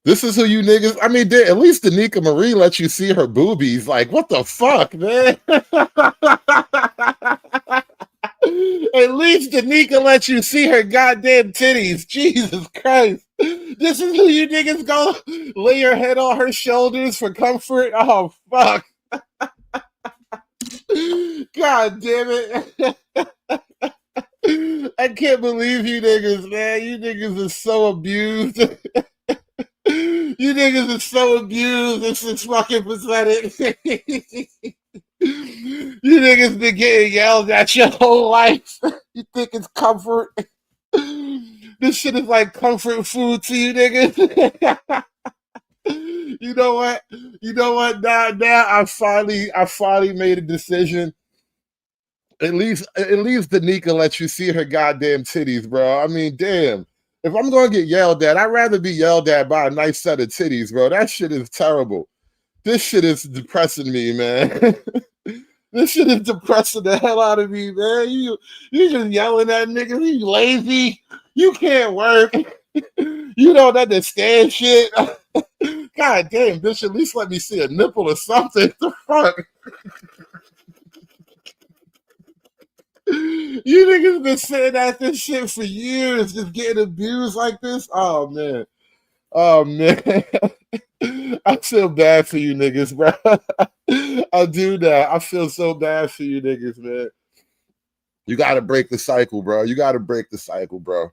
This is who you niggas. I mean, at least Danica Marie let you see her boobies. Like, what the fuck, man? At least Danica let you see her goddamn titties. Jesus Christ. This is who you niggas go lay your head on her shoulders for comfort? Oh, fuck. God damn it. I can't believe you niggas, man. You niggas are so abused. You niggas are so abused. This is fucking pathetic. You niggas been getting yelled at your whole life. You think it's comfort? This shit is like comfort food to you niggas. You know what? You know what? Now I finally made a decision. At least Danica lets you see her goddamn titties, bro. I mean, damn. If I'm gonna get yelled at, I'd rather be yelled at by a nice set of titties, bro. That shit is terrible. This shit is depressing me, man. This shit is depressing the hell out of me, man. You just yelling at niggas. You lazy. You can't work. You don't understand shit. God damn, bitch, at least let me see a nipple or something. The fuck? You niggas been saying at this shit for years, just getting abused like this. Oh man. Oh man. I feel bad for you niggas, bro. I do that. I feel so bad for you niggas, man. You gotta break the cycle, bro. You gotta break the cycle, bro.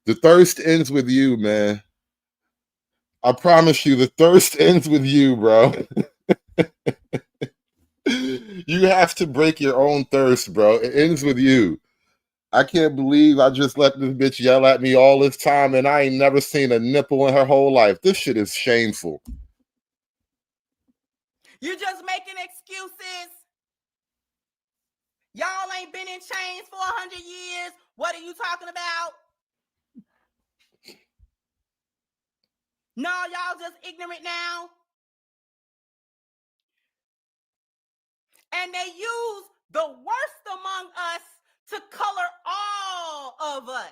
The thirst ends with you, man. I promise you, the thirst ends with you, bro. You have to break your own thirst, bro. It ends with you. I can't believe I just let this bitch yell at me all this time and I ain't never seen a nipple in her whole life. This shit is shameful. You're just making excuses. Y'all ain't been in chains for 100 years. What are you talking about? No, y'all just ignorant now. And they use the worst among us to color all of us.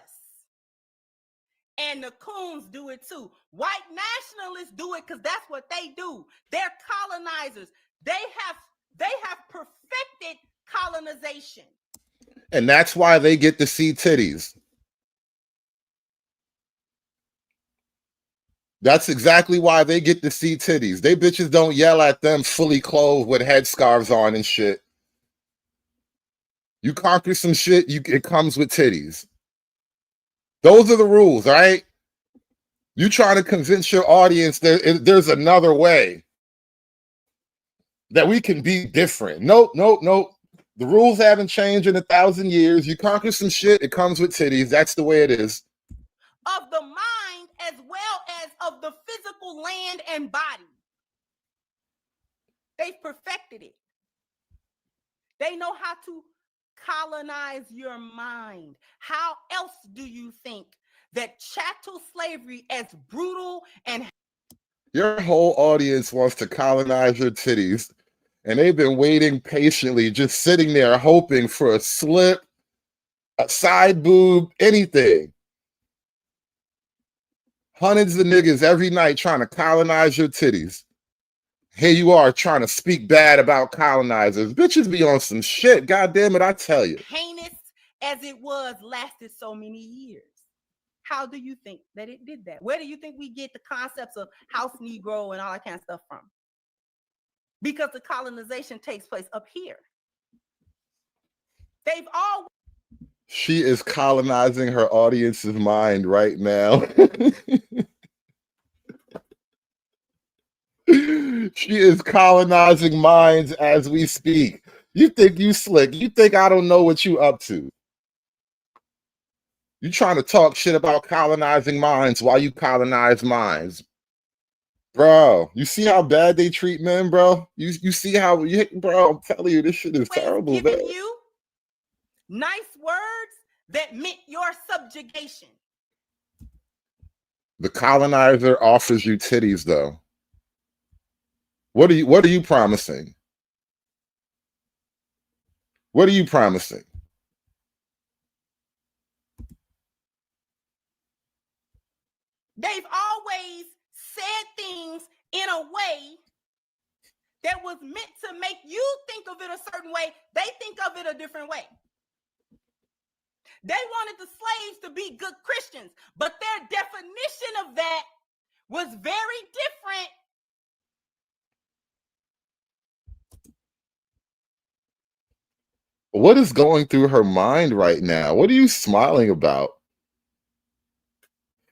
And the coons do it too. White nationalists do it because that's what they do. They're colonizers. They have perfected colonization. And that's why they get to see titties. That's exactly why they get to see titties. They bitches don't yell at them fully clothed with headscarves on and shit. You conquer some shit, it comes with titties. Those are the rules, all right? You try to convince your audience there's another way that we can be different. Nope. The rules haven't changed in 1,000 years. You conquer some shit, it comes with titties. That's the way it is. Of the mind as well as of the physical land and body. They've perfected it. They know how to colonize your mind. How else do you think that chattel slavery, as brutal and Your whole audience wants to colonize your titties, and they've been waiting patiently, just sitting there hoping for a slip, a side boob, anything. Hundreds of niggas every night trying to colonize your titties. Here you are trying to speak bad about colonizers. Bitches be on some shit, goddamn it, I tell you. heinous as it was lasted so many years? How do you think that it did that? Where do you think we get the concepts of house Negro and all that kind of stuff from? Because the colonization takes place up here. They've all. She is colonizing her audience's mind right now. She is colonizing minds as we speak. You think you slick. You think I don't know what you up to. You trying to talk shit about colonizing minds while you colonize minds. Bro, you see how bad they treat men, bro? You see how, bro, I'm telling you, this shit is terrible, man. You nice words that meant your subjugation. The colonizer offers you titties, though. What are you promising? What are you promising? They've always said things in a way that was meant to make you think of it a certain way. They think of it a different way. They wanted the slaves to be good Christians, but their definition of that was very different. What is going through her mind right now? What are you smiling about?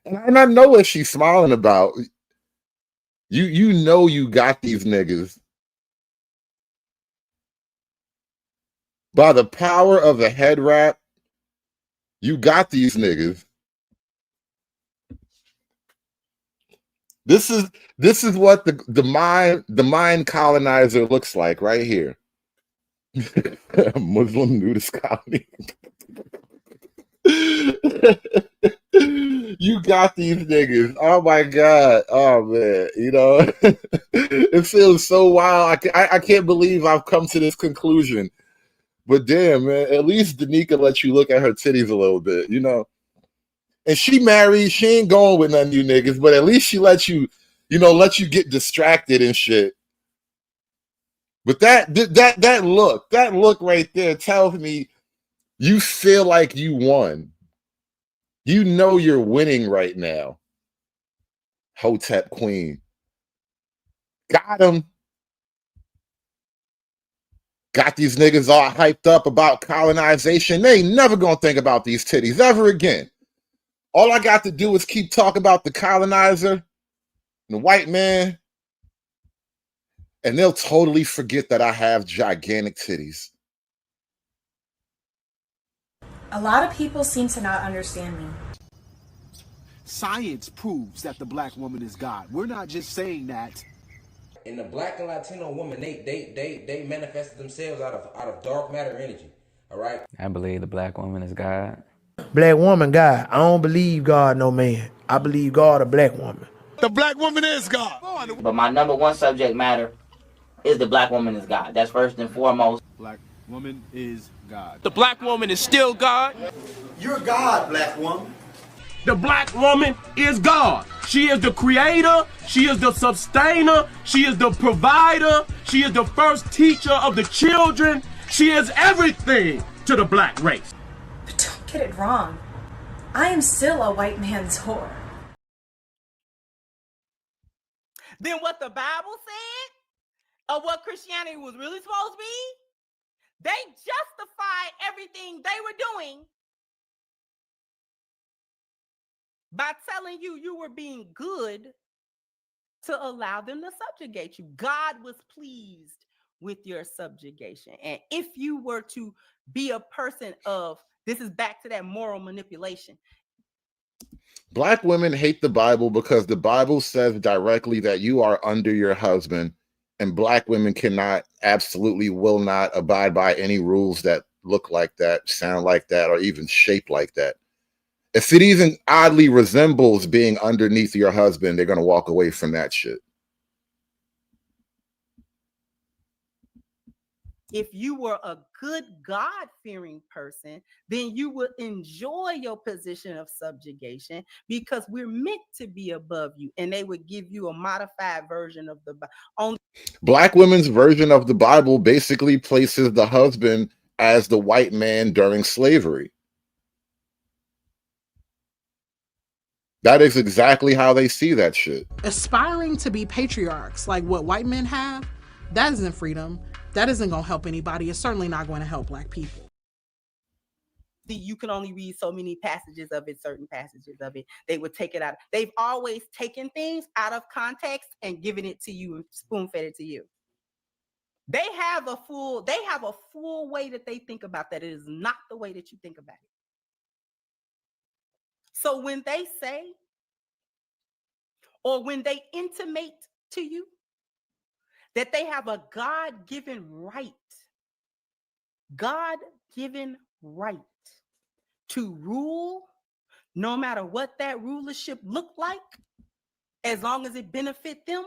And I know what she's smiling about. You know you got these niggas. By the power of the head wrap, you got these niggas. This is what the mind colonizer looks like right here. Muslim nudist colony. You got these niggas. Oh my God. Oh man. You know, it feels so wild. I can't believe I've come to this conclusion. But damn, man, at least Danica lets you look at her titties a little bit, you know. And she married, she ain't going with none of you niggas, but at least she lets you, let you get distracted and shit. But that look right there tells me you feel like you won. You know you're winning right now. Hotep Queen. Got him. Got these niggas all hyped up about colonization. They ain't never gonna think about these titties ever again. All I got to do is keep talking about the colonizer and the white man, and they'll totally forget that I have gigantic titties. A lot of people seem to not understand me. Science proves that the black woman is God. We're not just saying that. And the black and Latino woman, they manifested themselves out of dark matter energy. All right. I believe the black woman is God. Black woman, God. I don't believe God, no man. I believe God, a black woman. The black woman is God. But my number one subject matter is the black woman is God. That's first and foremost. Black woman is God. The black woman is still God. You're God, black woman. The black woman is God. She is the creator. She is the sustainer. She is the provider. She is the first teacher of the children. She is everything to the black race. But don't get it wrong. I am still a white man's whore. Then what the Bible said, or what Christianity was really supposed to be, they justified everything they were doing by telling you were being good to allow them to subjugate you. God was pleased with your subjugation. And if you were to be a person of, this is back to that moral manipulation. Black women hate the Bible because the Bible says directly that you are under your husband and black women cannot, absolutely will not abide by any rules that look like that, sound like that, or even shape like that. If it even oddly resembles being underneath your husband, they're going to walk away from that shit. If you were a good God-fearing person, then you would enjoy your position of subjugation because we're meant to be above you. And they would give you a modified version of the Bible. Black women's version of the Bible basically places the husband as the white man during slavery. That is exactly how they see that shit. Aspiring to be patriarchs like what white men have, that isn't freedom. That isn't going to help anybody. It's certainly not going to help black people. You can only read so many passages of it, certain passages of it. They would take it out. They've always taken things out of context and given it to you and spoon-fed it to you. They have a full way that they think about that. It is not the way that you think about it. So when they say, or when they intimate to you that they have a God-given right to rule, no matter what that rulership looked like, as long as it benefit them,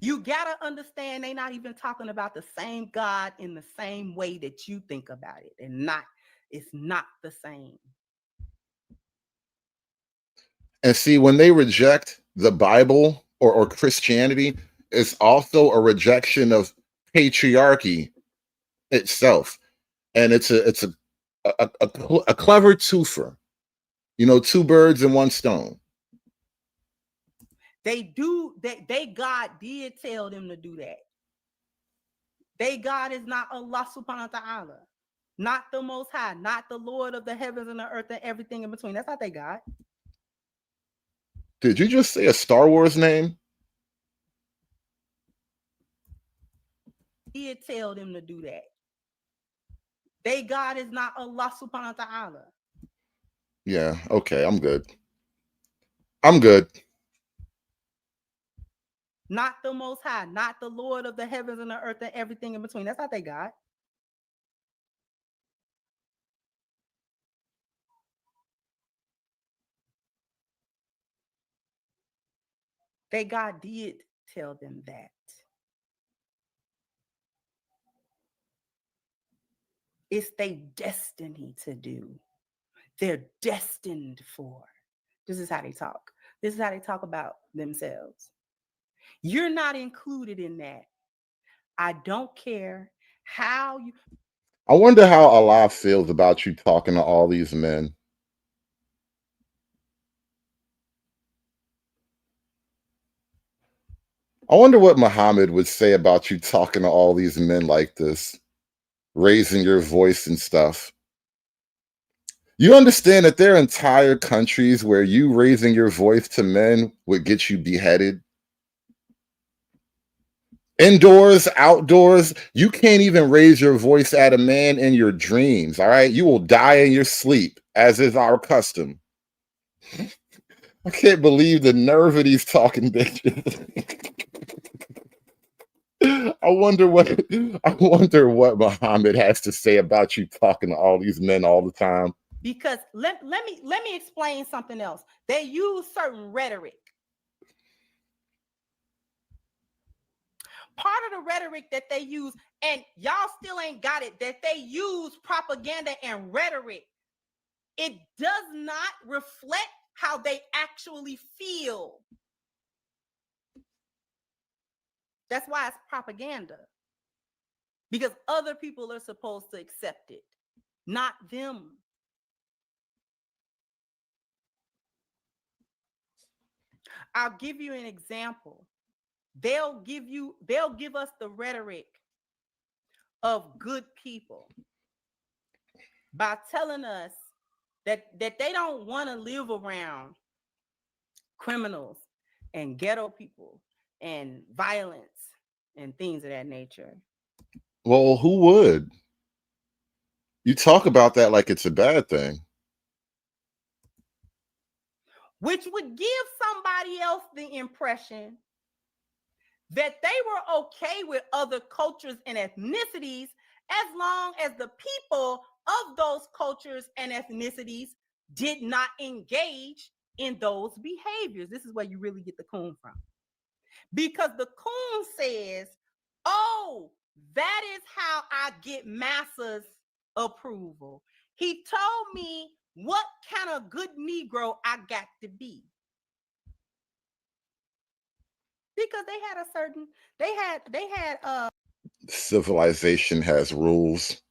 you gotta understand they're not even talking about the same God in the same way that you think about it, and it's not the same. And see, when they reject the Bible or Christianity, it's also a rejection of patriarchy itself. And it's a clever twofer, two birds and one stone. They God did tell them to do that. They God is not Allah subhanahu wa ta'ala, not the Most High, not the Lord of the heavens and the earth and everything in between. That's not their God. Did you just say a Star Wars name? He did tell them to do that. They God is not Allah subhanahu wa ta'ala. Yeah, okay, I'm good. I'm good. Not the Most High, not the Lord of the heavens and the earth and everything in between. That's not their God. They God did tell them that. It's their destiny to do. They're destined for. This is how they talk. This is how they talk about themselves. You're not included in that. I don't care how you. I wonder how Allah feels about you talking to all these men. I wonder what Muhammad would say about you talking to all these men like this, raising your voice and stuff. You understand that there are entire countries where you raising your voice to men would get you beheaded? Indoors, outdoors, you can't even raise your voice at a man in your dreams, all right? You will die in your sleep, as is our custom. I can't believe the nerve of these talking bitches. I wonder what Muhammad has to say about you talking to all these men all the time. Because let me explain something else. They use certain rhetoric. Part of the rhetoric that they use, and y'all still ain't got it, that they use propaganda and rhetoric. It does not reflect how they actually feel. That's why it's propaganda. Because other people are supposed to accept it, not them. I'll give you an example. They'll give us the rhetoric of good people by telling us that they don't want to live around criminals and ghetto people and violence and things of that nature. Well, who would? You talk about that like it's a bad thing. which would give somebody else the impression that they were okay with other cultures and ethnicities as long as the people of those cultures and ethnicities did not engage in those behaviors. This is where you really get the coon from. Because the coon says, oh, that is how I get massa's approval. He told me what kind of good Negro I got to be. Because they had a certain, they had Civilization has rules.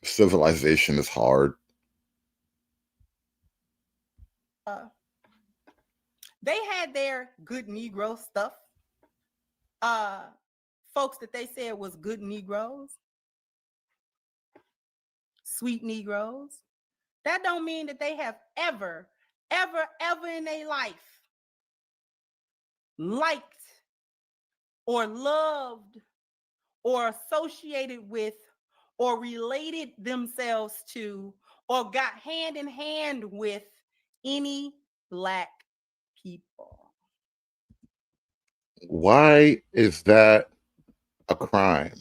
Civilization is hard. They had their good Negro stuff. Folks that they said was good Negroes, sweet Negroes. That don't mean that they have ever in their life liked or loved or associated with or related themselves to or got hand in hand with any Black people. Why is that a crime?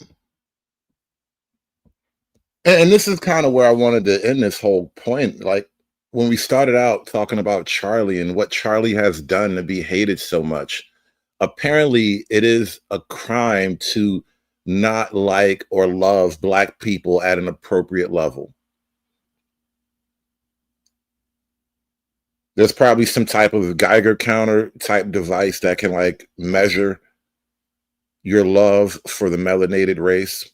And this is kind of where I wanted to end this whole point. Like when we started out talking about Charlie and what Charlie has done to be hated so much, apparently it is a crime to not like or love Black people at an appropriate level. There's probably some type of Geiger counter type device that can like measure your love for the melanated race.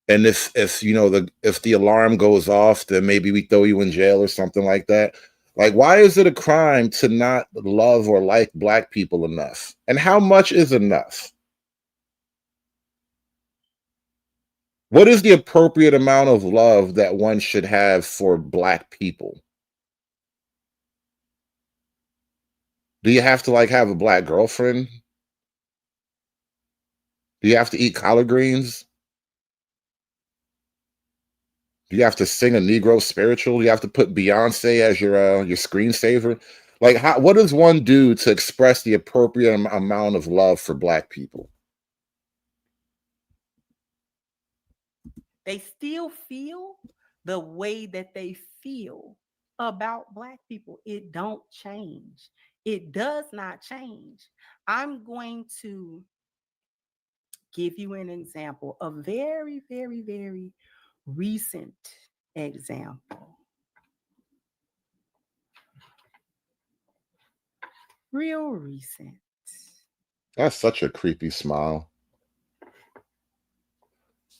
And if you know if the alarm goes off, then maybe we throw you in jail or something like that. Like, why is it a crime to not love or like Black people enough? And how much is enough? What is the appropriate amount of love that one should have for Black people? Do you have to like have a Black girlfriend? Do you have to eat collard greens? Do you have to sing a Negro spiritual? Do you have to put Beyonce as your screensaver? Like, what does one do to express the appropriate amount of love for Black people? They still feel the way that they feel about Black people. It don't change. It does not change. I'm going to give you an example, a very, very, very recent example. Real recent. That's such a creepy smile.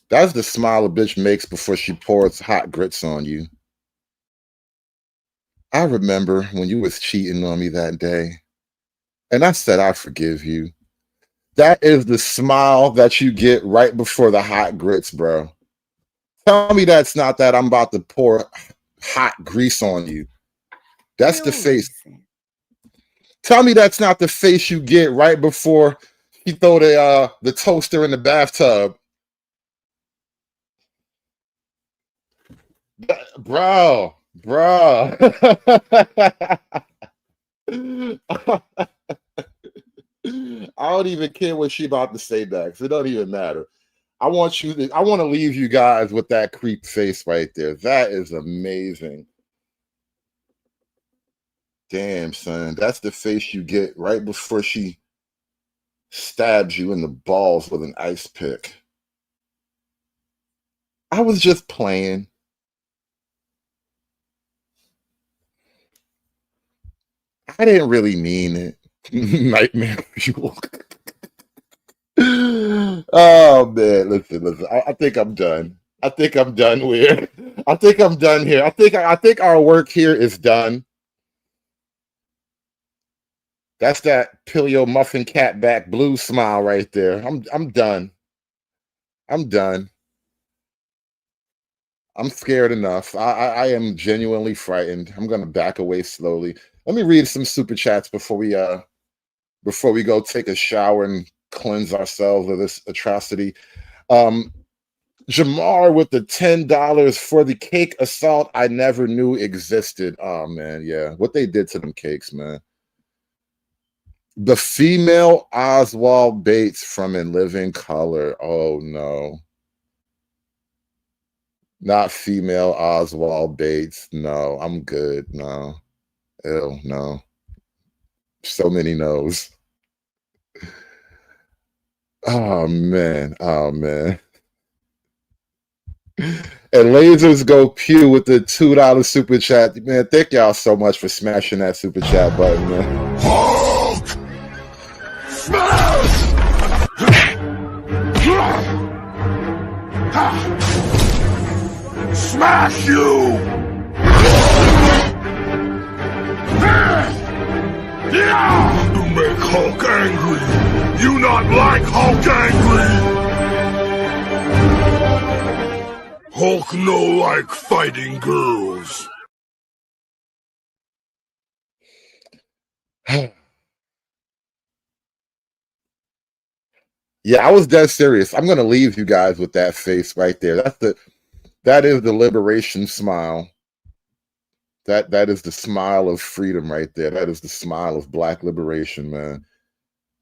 That's the smile a bitch makes before she pours hot grits on you. I remember when you was cheating on me that day, and I said, I forgive you. That is the smile that you get right before the hot grits, bro. Tell me that's not that I'm about to pour hot grease on you. That's the face. Tell me that's not the face you get right before you throw the toaster in the bathtub. Bro. I don't even care what she about to say next. It don't even matter. I want to leave you guys with that creep face right there. That is amazing. Damn, son. That's the face you get right before she stabs you in the balls with an ice pick. I was just playing. I didn't really mean it. Nightmare fuel. Oh man, listen. I think I'm done. I think I'm done here. I think I'm done here. I think our work here is done. That's that Pilio Muffin Catback Blue smile right there. I'm done. I'm done. I'm scared enough. I am genuinely frightened. I'm gonna back away slowly. Let me read some super chats before we go take a shower and cleanse ourselves of this atrocity. Jamar with the $10 for the cake assault I never knew existed. Oh man, yeah. What they did to them cakes, man. The female Oswald Bates from In Living Color. Oh no. Not female Oswald Bates. No, I'm good. No. Ew, no. So many no's. Oh man. Oh man. And Lasers Go Pew with the $2 super chat. Man, thank y'all so much for smashing that super chat button, man. Hulk! Smash! Smash you! You make Hulk angry. You not like Hulk angry. Hulk no like fighting girls. Yeah, I was dead serious. I'm gonna leave you guys with that face right there. That is the liberation smile. That is the smile of freedom right there. That is the smile of Black liberation, man.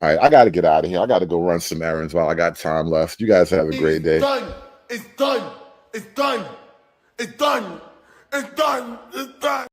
All right, I gotta get out of here. I gotta go run some errands while I got time left. You guys have a great day. It's done. It's done. It's done. It's done. It's done. It's done.